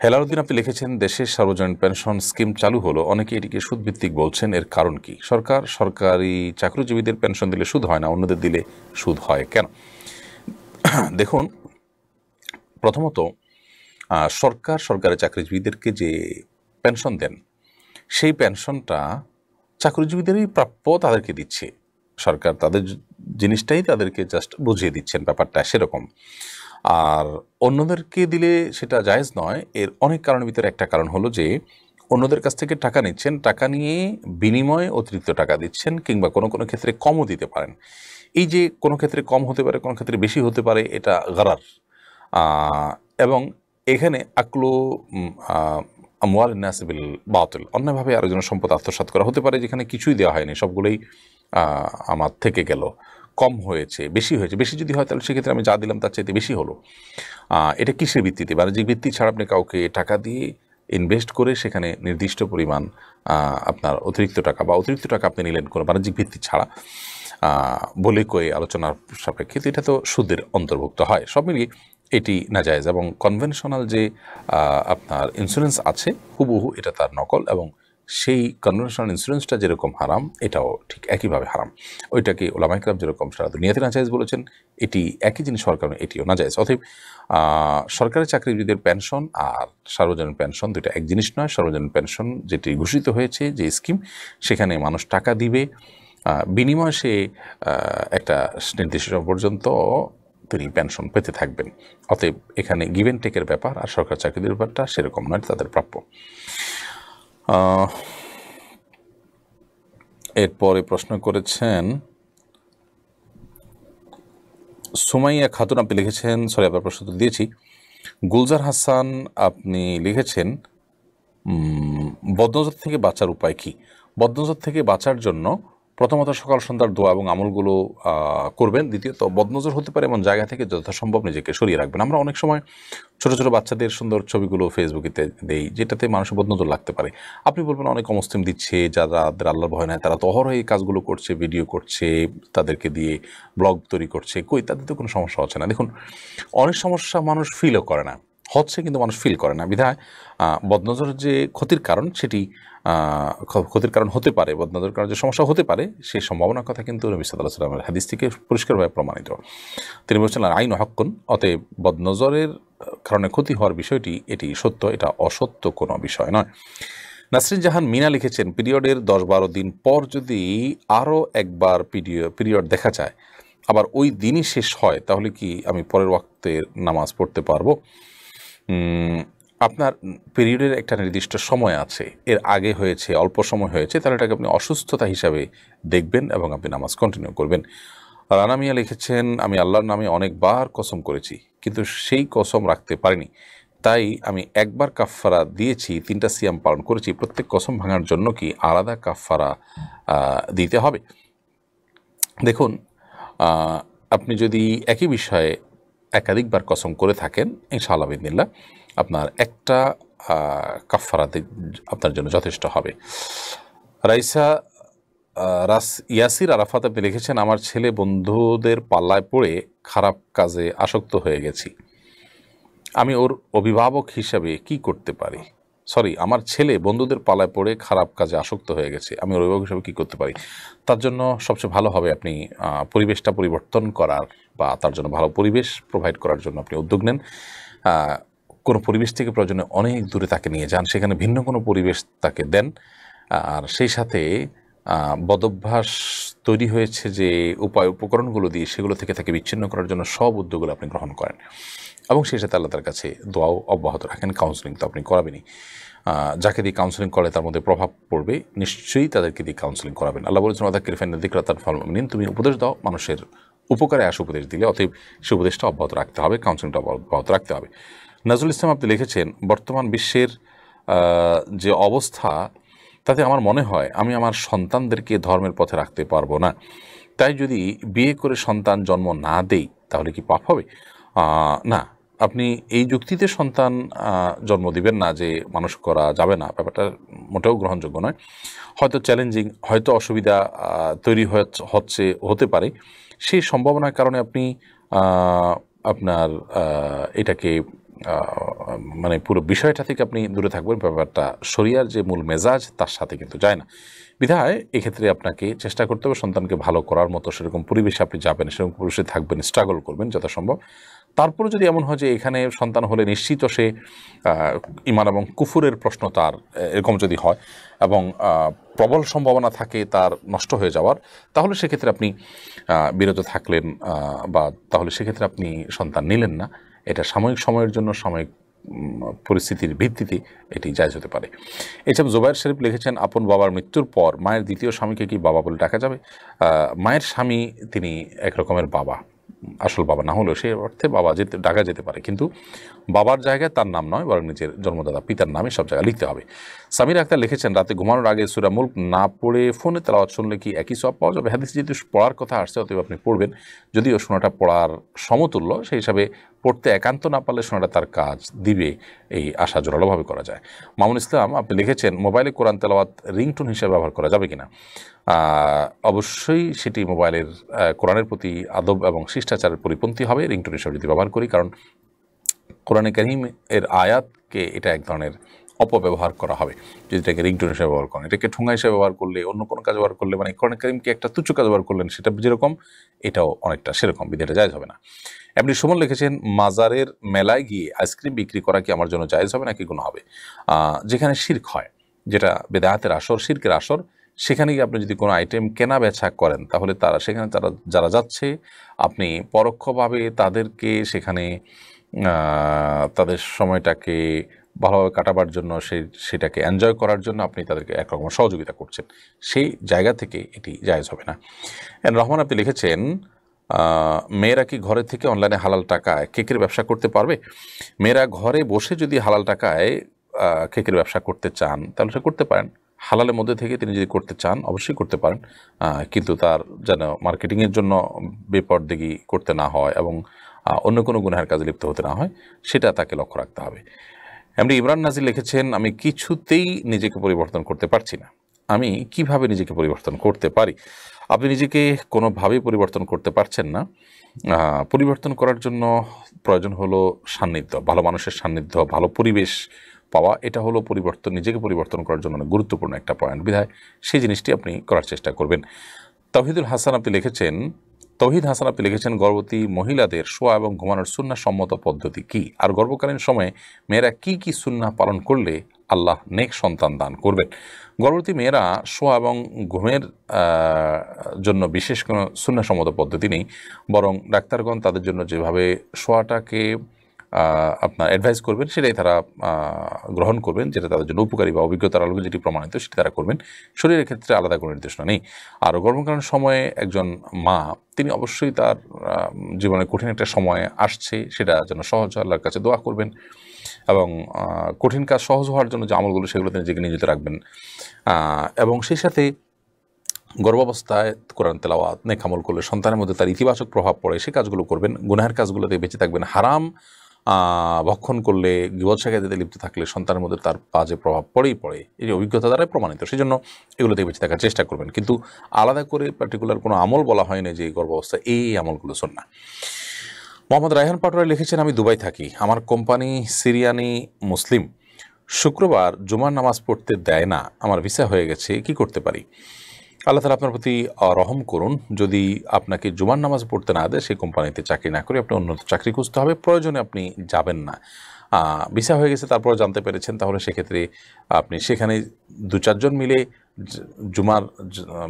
হেলালুদ্দিন আপনি লিখেছেন, দেশের সার্বজনীন পেনশন স্কিম চালু হলো, অনেকে এটিকে সুদভিত্তিক বলছেন, এর কারণ কি? সরকারি চাকরিজীবীদের পেনশন দিলে সুদ হয় না, অন্যদের দিলে সুদ হয় কেন? দেখুন, প্রথমত সরকারি চাকরিজীবীদেরকে যে পেনশন দেন সেই পেনশনটা চাকরিজীবীদেরই প্রাপ্য, তাদেরকে দিচ্ছে সরকার, তাদের জিনিসটাই তাদেরকে জাস্ট বুঝিয়ে দিচ্ছেন, ব্যাপারটা সেরকম। আর অন্যদেরকে দিলে সেটা জায়েজ নয়। এর অনেক কারণের ভিতরে একটা কারণ হলো যে অন্যদের কাছ থেকে টাকা নিচ্ছেন, টাকা নিয়ে বিনিময়ে অতিরিক্ত টাকা দিচ্ছেন, কিংবা কোনো কোনো ক্ষেত্রে কমও দিতে পারেন। এই যে কোনো ক্ষেত্রে কম হতে পারে, কোনো ক্ষেত্রে বেশি হতে পারে, এটা গরার। এবং এখানে আকলু আমওয়াল নাস বিল বাতিল, অন্যভাবে আরেকজনের সম্পদ আত্মসাৎ করা হতে পারে, যেখানে কিছুই দেওয়া হয়নি, সবগুলোই আমার থেকে গেল, কম হয়েছে, বেশি হয়েছে। বেশি যদি হয় তাহলে সেক্ষেত্রে আমি যা দিলাম তার চাইতে বেশি হলো। এটা কিসের ভিত্তিতে? বাণিজ্যিক ভিত্তি ছাড়া আপনি কাউকে টাকা দিয়ে ইনভেস্ট করে সেখানে নির্দিষ্ট পরিমাণ আপনার অতিরিক্ত টাকা বা অতিরিক্ত টাকা আপনি নিলেন কোনো বাণিজ্যিক ভিত্তি ছাড়া, বলে কয়ে আলোচনার সাপেক্ষে, এটা তো সুদের অন্তর্ভুক্ত হয়। সব মিলিয়ে এটি নাজায়েজ। এবং কনভেনশনাল যে আপনার ইন্স্যুরেন্স আছে হুবহু এটা তার নকল, এবং সেই কনভেনশনাল ইন্স্যুরেন্সটা যেরকম হারাম এটাও ঠিক একইভাবে হারাম। ওইটাকে ওলামা ইকরাম যেরকম সারা দুনিয়াতে নাজায়েজ বলেছেন, এটি একই জিনিস হওয়ার কারণে এটিও নাজায়েজ। অতএব সরকারি চাকরিজীবীদের পেনশন আর সার্বজনীন পেনশন দুটো এক জিনিস নয়। সার্বজনীন পেনশন যেটি ঘোষিত হয়েছে, যে স্কিম, সেখানে মানুষ টাকা দিবে, বিনিময়ে সে একটা নির্দিষ্ট পর্যন্ত তিনি পেনশন পেতে থাকবেন। অতএব এখানে গিভ অ্যান্ড টেকের ব্যাপার, আর সরকারি চাকরিদের ব্যাপারটা সেরকম নয়, তাদের প্রাপ্য। এরপরে প্রশ্ন করেছেন সুমাইয়া খাতুন, আপনি লিখেছেন, আপনার প্রশ্ন তো দিয়েছি। গুলজার হাসান আপনি লিখেছেন, বদনজর থেকে বাঁচার উপায় কি? বদনজর থেকে বাঁচার জন্য প্রথমত সকাল সন্ধ্যার দোয়া এবং আমলগুলো করবেন। দ্বিতীয়ত বদনজর হতে পারে এমন জায়গা থেকে যথাসম্ভব নিজেকে সরিয়ে রাখবেন। আমরা অনেক সময় ছোটো ছোটো বাচ্চাদের সুন্দর ছবিগুলো ফেসবুকেতে দেই, যেটাতে মানুষের বদনজর লাগতে পারে। আপনি বলবেন অনেক অমুসলিম দিচ্ছে, যাদের আল্লাহর ভয় নাই, তারা তো অহরহ এই কাজগুলো করছে, ভিডিও করছে, তাদেরকে দিয়ে ব্লগ তৈরি করছে, কই তাদের তো কোনো সমস্যা হচ্ছে না। দেখুন, অনেক সমস্যা মানুষ ফিলও করে না, হচ্ছে কিন্তু মানুষ ফিল করে না, বিধায় বদনজরের যে ক্ষতির কারণ সেটি ক্ষতির কারণ হতে পারে, বদনজরের কারণে যে সমস্যা হতে পারে সেই সম্ভাবনার কথা কিন্তু নবী সাল্লাল্লাহু আলাইহি ওয়াসাল্লামের হাদিস থেকে পরিষ্কারভাবে প্রমাণিত। তিনি বলছেন আইন হক্কুন, অতএব বদনজরের কারণে ক্ষতি হওয়ার বিষয়টি এটি সত্য, এটা অসত্য কোনো বিষয় নয়। নাসরিন জাহান মিনা লিখেছেন, পিরিয়ডের 10-12 দিন পর যদি আরও একবার পিরিয়ড দেখা যায়, আবার ওই দিনই শেষ হয়, তাহলে কি আমি পরের ওয়াক্তের নামাজ পড়তে পারবো? আপনার পিরিয়ডের একটা নির্দিষ্ট সময় আছে, এর আগে হয়েছে, অল্প সময় হয়েছে, তাহলে এটাকে আপনি অসুস্থতা হিসাবে দেখবেন এবং আপনি নামাজ কন্টিনিউ করবেন। রানা মিয়া লিখেছেন, আমি আল্লাহর নামে অনেকবার কসম করেছি, কিন্তু সেই কসম রাখতে পারিনি, তাই আমি একবার কাফফারা দিয়েছি, 3টা সিয়াম পালন করেছি। প্রত্যেক কসম ভাঙার জন্য কি আলাদা কাফফারা দিতে হবে? দেখুন, আপনি যদি একই বিষয়ে একাধিকবার কসম করে থাকেন, ইনশাআল্লাহ বিদিনিল্লাহ আপনার একটা কাফফারাতে আপনার জন্য যথেষ্ট হবে। রাইসা ইয়াসির আরাফাত আপনি লিখেছেন, আমার ছেলে বন্ধুদের পাল্লায় পড়ে খারাপ কাজে আসক্ত হয়ে গেছি, আমি ওর অভিভাবক হিসাবে কি করতে পারি? আমার ছেলে বন্ধুদের পাল্লায় পড়ে খারাপ কাজে আসক্ত হয়ে গেছে, আমি ওর অভিভাবক হিসাবে কী করতে পারি? তার জন্য সবচেয়ে ভালো হবে আপনি পরিবেশটা পরিবর্তন করার বা তার জন্য ভালো পরিবেশ প্রোভাইড করার জন্য আপনি উদ্যোগ নেন। কোনো পরিবেশ থেকে প্রয়োজনে অনেক দূরে তাকে নিয়ে যান, সেখানে ভিন্ন কোনো পরিবেশ তাকে দেন, আর সেই সাথে বদভ্যাস তৈরি হয়েছে যে উপকরণগুলো দিয়ে, সেগুলো থেকে তাকে বিচ্ছিন্ন করার জন্য সব উদ্যোগগুলো আপনি গ্রহণ করেন এবং সেই সাথে আল্লাহ তার কাছে দোয়াও অব্যাহত রাখেন। কাউন্সেলিং তো আপনি করাবেনই, যাকে দিয়ে কাউন্সেলিং করলে তার মধ্যে প্রভাব পড়বে, নিশ্চয়ই তাদেরকে দিয়ে কাউন্সেলিং করাবেন। আল্লাহ বলেছেন, ওয়াদাক্কির ফাইন্না যিকরা তানফাউল মুমিনিন, তুমি উপদেশ দাও, মানুষের উপকারে আসে উপদেশ দিলে, অতএব সে উপদেশটা অব্যাহত রাখতে হবে, কাউন্সেলিংটা অব্যাহত রাখতে হবে। নজরুল ইসলাম আপনি লিখেছেন, বর্তমান বিশ্বের যে অবস্থা, তাতে আমার মনে হয় আমি আমার সন্তানদেরকে ধর্মের পথে রাখতে পারবো না, তাই যদি বিয়ে করে সন্তান জন্ম না দেই তাহলে কি পাপ হবে? না, আপনি এই যুক্তিতে সন্তান জন্ম দিবেন না যে মানুষ করা যাবে না, ব্যাপারটা মোটেও গ্রহণযোগ্য নয়। হয়তো চ্যালেঞ্জিং, হয়তো অসুবিধা তৈরি হতে পারে, সেই সম্ভাবনার কারণে আপনি আপনার এটাকে মানে পুরো বিষয়টা থেকে আপনি দূরে থাকবেন। ব্যাপারটা শরিয়ার যে মূল মেজাজ তার সাথে কিন্তু যায় না, বিধায় এক্ষেত্রে আপনাকে চেষ্টা করতে হবে সন্তানকে ভালো করার মতো সেরকম পরিবেশে আপনি যাবেন, সেরকম পরিবেশে থাকবেন, স্ট্রাগল করবেন যথাসম্ভব। তারপরে যদি এমন হয় যে এখানে সন্তান হলে নিশ্চিত সে ঈমান এবং কুফুরের প্রশ্ন তার এরকম যদি হয় এবং প্রবল সম্ভাবনা থাকে তার নষ্ট হয়ে যাওয়ার, তাহলে সেক্ষেত্রে আপনি বিরত থাকলেন, বা তাহলে সেক্ষেত্রে আপনি সন্তান নিলেন না। এটা সাময়িক সময়ের জন্য, সাময়িক পরিস্থিতির ভিত্তিতে এটি জায়েজ হতে পারে। এসব জুবাইর শরীফ লিখেছেন, আপন বাবার মৃত্যুর পর মায়ের দ্বিতীয় স্বামীকে কি বাবা বলে ডাকা যাবে? মায়ের স্বামী তিনি এক রকমের বাবা, আসল বাবা না হলেও সে অর্থে বাবা ডাকা যেতে পারে, কিন্তু বাবার জায়গায় তার নাম নয়, বরং নিজের জন্মদাতা পিতার নামে সব জায়গায় লিখতে হবে। সামির আক্তার লিখেছেন, রাতে ঘুমানোর আগে সূরা মুলক না পড়ে ফোনে তেলাওয়াত শুনলে কি একই সওয়াব পাওয়া যাবে? হাদিসে যেহেতু পড়ার কথা আসছে, অতএব আপনি পড়বেন, যদিও শোনাটা পড়ার সমতুল্য, সেই হিসাবে পড়তে একান্ত না পারলে শোনাটা তার কাজ দিবে, এই আশা জোরালোভাবে করা যায়। মামুন ইসলাম আপনি লিখেছেন, মোবাইলে কোরআন তেলাওয়াত রিংটোন হিসেবে ব্যবহার করা যাবে কিনা? অবশ্যই সেটি মোবাইলের কোরআনের প্রতি আদব এবং শিষ্টাচারের পরিপন্থী হবে রিংটোন হিসেবে যদি ব্যবহার করি, কারণ কোরআনে কারীম এর আয়াতকে এটা এক ধরনের অপব্যবহার করা হবে যদি এটাকে রিংটোন হিসেবে ব্যবহার করেন। এটাকে ঠোঙা হিসেবে ব্যবহার করলে, অন্য কোনো কাজ ব্যবহার করলে, মানে কোরআনে কারীমকে একটা তুচ্ছ কাজ ব্যবহার করলেন, সেটা যেরকম এটাও অনেকটা সেরকম, বিধাটা জায়েজ হবে না। এমনি সুমন লিখেছেন, মাজারের মেলায় গিয়ে আইসক্রিম বিক্রি করা কি আমার জন্য জায়েজ হবে নাকি গুনাহ হবে? যেখানে শিরক হয়, যেটা বেদাতের আসর, শিরকের আসর, সেখানে গিয়ে আপনি যদি কোনো আইটেম কেনা বেচা করেন, তাহলে সেখানে যারা যাচ্ছে, আপনি পরোক্ষভাবে তাদেরকে সেখানে তাদের সময়টাকে ভালোভাবে কাটাবার জন্য, সেটাকে এনজয় করার জন্য আপনি তাদেরকে একরকম সহযোগিতা করছেন, সেই জায়গা থেকে এটি জায়েজ হবে না। রহমান আপনি লিখেছেন, মেয়েরা কি ঘরে থেকে অনলাইনে হালাল টাকায় কেকের ব্যবসা করতে পারবে? মেয়েরা ঘরে বসে যদি হালাল টাকায় কেকের ব্যবসা করতে চান তাহলে সে করতে পারেন। হালালের মধ্যে থেকে তিনি যদি করতে চান অবশ্যই করতে পারেন, কিন্তু তার যেন মার্কেটিংয়ের জন্য বেপরদেগি করতে না হয় এবং অন্য কোনো গুনাহের কাজে লিপ্ত হতে না হয়, সেটা তাকে লক্ষ্য রাখতে হবে। এমনি ইমরান নাজির লিখেছেন, আমি কিছুতেই নিজেকে পরিবর্তন করতে পারছি না, আমি কিভাবে নিজেকে পরিবর্তন করতে পারি? আপনি নিজেকে কোনোভাবেই পরিবর্তন করতে পারছেন না। পরিবর্তন করার জন্য প্রয়োজন হলো সান্নিধ্য, ভালো মানুষের সান্নিধ্য, ভালো পরিবেশ পাওয়া। এটা হলো নিজেকে পরিবর্তন করার জন্য গুরুত্বপূর্ণ একটা পয়েন্ট, বিধায় সেই জিনিসটি আপনি করার চেষ্টা করবেন। তৌহিদ হাসান আপনি লিখেছেন, গর্ভবতী মহিলাদের শোয়া এবং ঘুমানোর সুন্নাহ সম্মত পদ্ধতি কি? আর গর্ভকালীন সময়ে মেয়েরা কি কি সুন্নাহ পালন করলে আল্লাহ নেক সন্তান দান করবেন। গর্ভবতী মেয়েরা শোয়া এবং ঘুমের জন্য বিশেষ কোনো সুন্নাহসম্মত পদ্ধতি নেই, বরং ডাক্তারগণ তাদের জন্য যেভাবে শোয়াটাকে আপনার অ্যাডভাইস করবেন সেটাই তারা গ্রহণ করবেন, যেটা তাদের জন্য উপকারী বা অভিজ্ঞতার আলোকে যেটি প্রমাণিত সেটি তারা করবেন। শরীরের ক্ষেত্রে আলাদা কোনো নির্দেশনা নেই। আর গর্ভকালীন সময়ে একজন মা তিনি অবশ্যই তার জীবনে কঠিন একটা সময় আসছে, সেটা যেন সহজ হয়, আল্লাহর কাছে দোয়া করবেন এবং কঠিন কাজ সহজ হওয়ার জন্য যে আমলগুলো সেগুলো তিনি নিজেকে নিয়োজিত রাখবেন। এবং সেই সাথে গর্ভাবস্থায় কোরআন তেলাওয়াত নেক আমল করলে সন্তানের মধ্যে তার ইতিবাচক প্রভাব পড়ে, সে কাজগুলো করবেন। গুনাহের কাজগুলোতে বেঁচে থাকবেন। হারাম ভক্ষণ করলে, গীবত শেখাইতে লিপ্ত থাকলে সন্তানের মধ্যে তার বাজে প্রভাব পড়েই পড়ে, এই যে অভিজ্ঞতা দ্বারাই প্রমাণিত। সেই জন্য এগুলো থেকে বেঁচে থাকার চেষ্টা করবেন। কিন্তু আলাদা করে পার্টিকুলার কোনো আমল বলা হয়নি যে গর্ভাবস্থায় এই আমলগুলো সুন্নাহ। মোহাম্মদ রায়হান পাটোয়ারি লিখেছেন, আমি দুবাই থাকি, আমার কোম্পানি সিরিয়ানি মুসলিম, শুক্রবার জুমার নামাজ পড়তে দেয় না, আমার ভিসা হয়ে গেছে, কি করতে পারি? আল্লাহ তাআলা আপনার প্রতি রহম করুন। যদি আপনাকে জুমার নামাজ পড়তে না দেয়, সেই কোম্পানিতে চাকরি না করে আপনি অন্য চাকরি খুঁজতে হবে, প্রয়োজনে আপনি যাবেন না। ভিসা হয়ে গেছে তারপর জানতে পেরেছেন, তাহলে সেক্ষেত্রে আপনি সেখানে 2-4 জন মিলে জুমার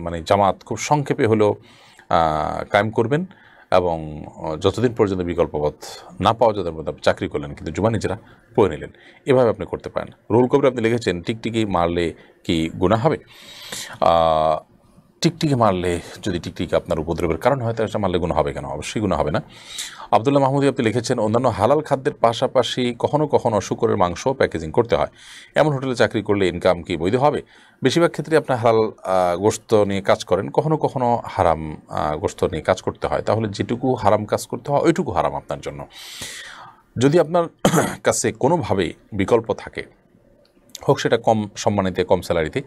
মানে জামাত খুব সংক্ষেপে হলেও কায়েম করবেন এবং যতদিন পর্যন্ত বিকল্প পথ না পাওয়া যাদের মধ্যে আপনি চাকরি করলেন কিন্তু জুমা নিজেরা পড়ে নিলেন, এভাবে আপনি করতে পারেন। রুল কবির আপনি লিখেছেন, টিকটিকি মারলে কি গুনাহ হবে? টিকটিকি মারলে যদি টিকটিকি আপনার উপদ্রবের কারণ হয় তাহলে মারলে গুনাহ হবে কেন? অবশ্যই গুনাহ হবে না। আব্দুল্লাহ মাহমুদি আপনি লিখেছেন, অন্যান্য হালাল খাদ্যের পাশাপাশি কখনো কখনো শূকরের মাংস প্যাকেজিং করতে হয়, এমন হোটেলে চাকরি করলে ইনকাম কি বৈধ হবে? বেশিরভাগ ক্ষেত্রে আপনার হালাল গোশত নিয়ে কাজ করেন, কখনো কখনো হারাম গোশত নিয়ে কাজ করতে হয়, তাহলে যেটুকু হারাম কাজ করতে হয় ওইটুকু হারাম আপনার জন্য। যদি আপনার কাছে কোনোভাবে বিকল্প থাকে, হোক সেটা কম সম্মানিতে, কম স্যালারিতে,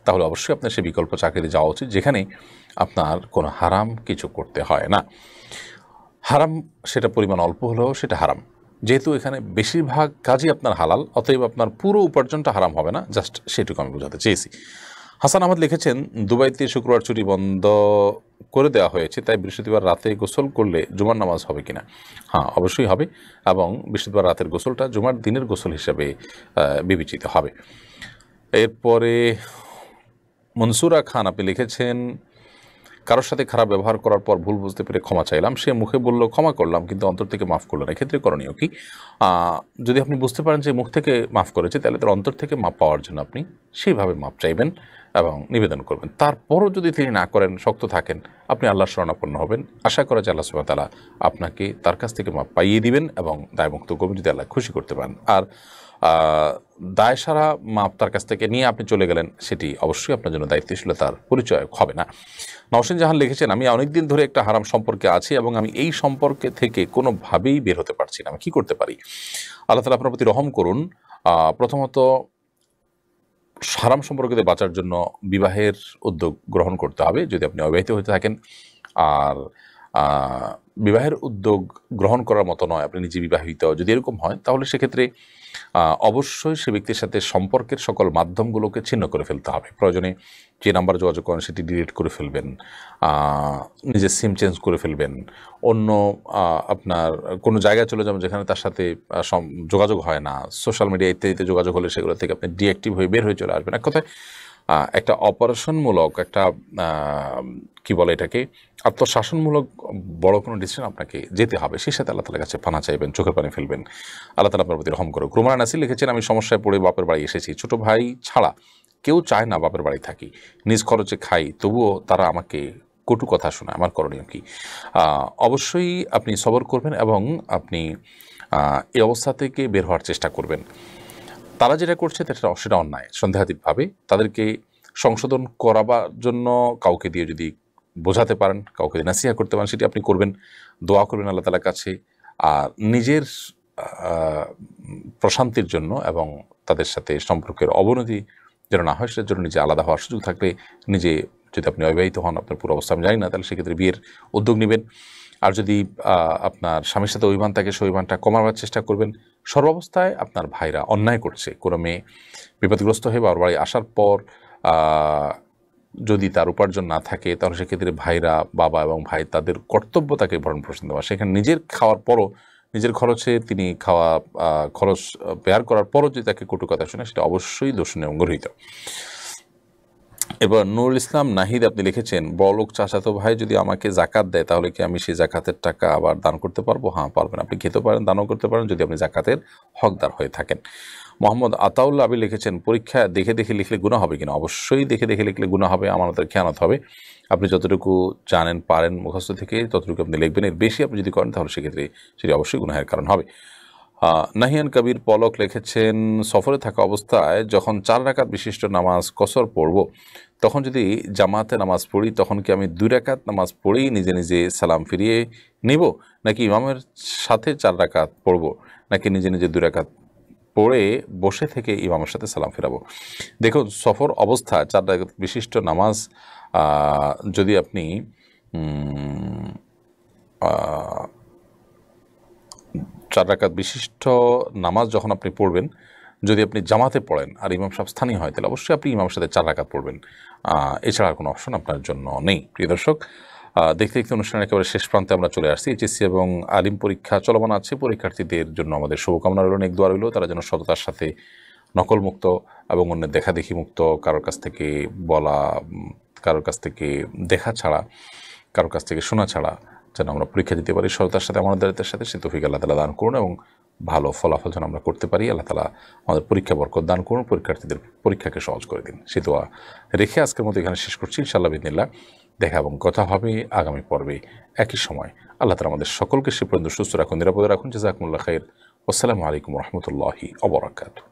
তাহলে অবশ্যই আপনার সেই বিকল্প চাকরিতে যাওয়া উচিত যেখানে আপনার কোনো হারাম কিছু করতে হয় না। হারাম সেটা পরিমাণ অল্প হলেও সেটা হারাম, যেহেতু এখানে বেশিরভাগ কাজই আপনার হালাল, অতএব আপনার পুরো উপার্জনটা হারাম হবে না, জাস্ট সেটুকু আমি বোঝাতে চেয়েছি। হাসান আহমদ লিখেছেন, দুবাইতে শুক্রবার ছুটি বন্ধ করে দেওয়া হয়েছে, তাই বৃহস্পতিবার রাতে গোসল করলে জুমার নামাজ হবে কিনা? হ্যাঁ, অবশ্যই হবে এবং বৃহস্পতিবার রাতের গোসলটা জুমার দিনের গোসল হিসাবে বিবেচিত হবে। এরপরে মনসুরা খান আপনি লিখেছেন, কারোর সাথে খারাপ ব্যবহার করার পর ভুল বুঝতে পেরে ক্ষমা চাইলাম, সে মুখে বলল ক্ষমা করলাম কিন্তু অন্তর থেকে মাফ করলো না, এক্ষেত্রে করণীয় কি? যদি আপনি বুঝতে পারেন যে মুখ থেকে মাফ করেছে, তাহলে তার অন্তর থেকে মাপ পাওয়ার জন্য আপনি সেইভাবে মাপ চাইবেন এবং নিবেদন করবেন। তারপরও যদি তিনি না করেন, শক্ত থাকেন, আপনি আল্লাহর শরণাপন্ন হবেন, আশা করা যায় আল্লাহ সুবহানাহু ওয়া তাআলা আপনাকে তার কাছ থেকে মাপ পাইয়ে দিবেন এবং দায়মুক্ত করবেন যদি আল্লাহ খুশি করতে পারেন। আর দায় সারা মাপ তার কাছ থেকে নিয়ে আপনি চলে গেলেন, সেটি অবশ্যই আপনার জন্য দায়িত্বশীলতার পরিচয় হবে না। নওশিন জাহান লিখেছেন, আমি অনেকদিন ধরে একটা হারাম সম্পর্কে আছি এবং আমি এই সম্পর্কে থেকে কোনোভাবেই বের হতে পারছি না, আমি কী করতে পারি? আল্লাহ তাআলা আপনার প্রতি রহম করুন। প্রথমত হারাম সম্পর্কে বাঁচার জন্য বিবাহের উদ্যোগ গ্রহণ করতে হবে যদি আপনি অবিবাহিত হতে থাকেন। আর বিবাহের উদ্যোগ গ্রহণ করার মতো নয়, আপনি নিজে বিবাহিত যদি এরকম হয়, তাহলে সেক্ষেত্রে অবশ্যই সে ব্যক্তির সাথে সম্পর্কের সকল মাধ্যমগুলোকে ছিন্ন করে ফেলতে হবে। প্রয়োজনে যে নাম্বার যোগাযোগ করেন সেটি ডিলিট করে ফেলবেন, নিজের সিম চেঞ্জ করে ফেলবেন, অন্য আপনার কোনো জায়গায় চলে যাবেন যেখানে তার সাথে যোগাযোগ হয় না, সোশ্যাল মিডিয়া ইত্যাদিতে যোগাযোগ হলে সেগুলো থেকে আপনি ডিঅ্যাক্টিভ হয়ে বের হয়ে চলে আসবেন। এক কথায় একটা অপারেশনমূলক একটা কি বলে এটাকে আত্মশাসনমূলক বড় কোনো ডিসিশন আপনাকে যেতে হবে, সেই সাথে আল্লাহ তাআলার কাছে পানা চাইবেন, চোখের পানি ফেলবেন। আল্লাহ তাআলা আপনার প্রতি রহম করুক। রুমানা নাসির লিখেছেন, আমি সমস্যায় পড়ে বাপের বাড়ি এসেছি, ছোট ভাই ছাড়া কেউ চায় না বাপের বাড়ি থাকি, নিজ খরচে খাই, তবুও তারা আমাকে কটু কথা শোনায়, আমার করণীয় কি? অবশ্যই আপনি সবর করবেন এবং আপনি এই অবস্থা থেকে বের হওয়ার চেষ্টা করবেন। তারা যেটা করছে সেটা অন্যায়, সন্দেহাতীতভাবে তাদেরকে সংশোধন করাবার জন্য কাউকে দিয়ে যদি বোঝাতে পারেন, কাউকে দিয়ে নাসিহা করতে পারেন, সেটি আপনি করবেন, দোয়া করবেন আল্লাহ তাআলার কাছে। আর নিজের প্রশান্তির জন্য এবং তাদের সাথে সম্পর্কের অবনতি যেন না হয় সেটার জন্য নিজে আলাদা হওয়ার সুযোগ থাকলে নিজে, যদি আপনি অবিবাহিত হন, আপনার পুরো অবস্থা আমি জানি না, তাহলে সেক্ষেত্রে বিয়ের উদ্যোগ নেবেন। আর যদি আপনার স্বামীর সাথে অভিমান থাকে, সেই অভিমানটা কমাবার চেষ্টা করবেন। সর্বাবস্থায় আপনার ভাইরা অন্যায় করছে, কোনো মেয়ে বিপদগ্রস্ত হয়ে বাবার বাড়ি আসার পর যদি তার উপার্জন না থাকে, তাহলে সেক্ষেত্রে ভাইরা, বাবা এবং ভাই তাদের কর্তব্য তাকে ভরণ পোষণ দেওয়া, সেখানে নিজের খাওয়ার পরও নিজের খরচে তিনি খাওয়া খরচ বেয়ার করার পরও যদি তাকে কটু কথা শোনে, সেটা অবশ্যই দর্শনীয় এবং গর্হিত। এবার নুরুল ইসলাম নাহিদ আপনি লিখেছেন, বড়লোক চাচাতো ভাই যদি আমাকে জাকাত দেয় তাহলে কি আমি সেই জাকাতের টাকা আবার দান করতে পারবো? হ্যাঁ, পারবেন। আপনি খেতে পারেন, দানও করতে পারেন যদি আপনি জাকাতের হকদার হয়ে থাকেন। মোহাম্মদ আতাউল্লাহ আবি লিখেছেন, পরীক্ষা দেখে দেখে লিখলে গুনাহ হবে কিনা? অবশ্যই দেখে দেখে লিখলে গুনাহ হবে, আমানতের খেয়ানত হবে। আপনি যতটুকু জানেন পারেন মুখস্থ থেকে ততটুকু আপনি লিখবেন, এর বেশি আপনি যদি করেন তাহলে সেক্ষেত্রে সেটি অবশ্যই গুনাহের কারণ হবে। নাহিয়ান কবির পলক লিখেছেন, সফরে থাকা অবস্থায় যখন 4 রাকাত বিশিষ্ট নামাজ কসর পড়ব, তখন যদি জামাতে নামাজ পড়ি তখন কি আমি 2 রাকাত নামাজ পড়েই নিজে নিজে সালাম ফিরিয়ে নিব, নাকি ইমামের সাথে 4 রাকাত পড়ব, নাকি নিজে নিজে 2 রাকাত পড়ে বসে থেকে ইমামের সাথে সালাম ফেরাবো? দেখুন, সফর অবস্থা 4 রাকাত বিশিষ্ট নামাজ যদি আপনি 4 রাকাত বিশিষ্ট নামাজ যখন আপনি পড়বেন, যদি আপনি জামাতে পড়েন আর ইমাম সাহেব স্থানীয় হয়, তাহলে অবশ্যই আপনি ইমামের সাথে 4 রাকাত পড়বেন। এছাড়া আর কোনো অপশন আপনার জন্য নেই। প্রিয় দর্শক, দেখতে দেখতে অনুষ্ঠানের একেবারে শেষ প্রান্তে আমরা চলে আসছি। এইচএসসি এবং আলিম পরীক্ষা চলমান আছে। পরীক্ষার্থীদের জন্য আমাদের শুভকামনা রইল, নেক দোয়া রইল, তারা যেন সততার সাথে নকলমুক্ত এবং অন্যের দেখাদেখি মুক্ত, কারোর কাছ থেকে বলা, কারোর কাছ থেকে দেখা ছাড়া, কারোর কাছ থেকে শোনা ছাড়া যেন আমরা পরীক্ষা দিতে পারি সততার সাথে, আমাদের সাথে। সে তৌফিক আল্লাহ তাআলা দান করুন এবং ভালো ফলাফল যেন আমরা করতে পারি। আল্লাহ তাআলা আমাদের পরীক্ষা বরকত দান করুন, পরীক্ষার্থীদের পরীক্ষাকে সহজ করে দিন। সে দোয়া রেখে আজকের মতো এখানে শেষ করছি। ইনশাআল্লাহ বিদিনিল্লাহ দেখা এবং কথা হবে আগামী পর্বে একই সময়। আল্লাহ তাআলা আমাদের সকলকে সে পর্যন্ত সুস্থ রাখুন, নিরাপদে রাখুন। জাযাকুমুল্লাহ খাইর। আসসালামু আলাইকুম ওয়া রাহমাতুল্লাহি ওয়া বারাকাতুহু।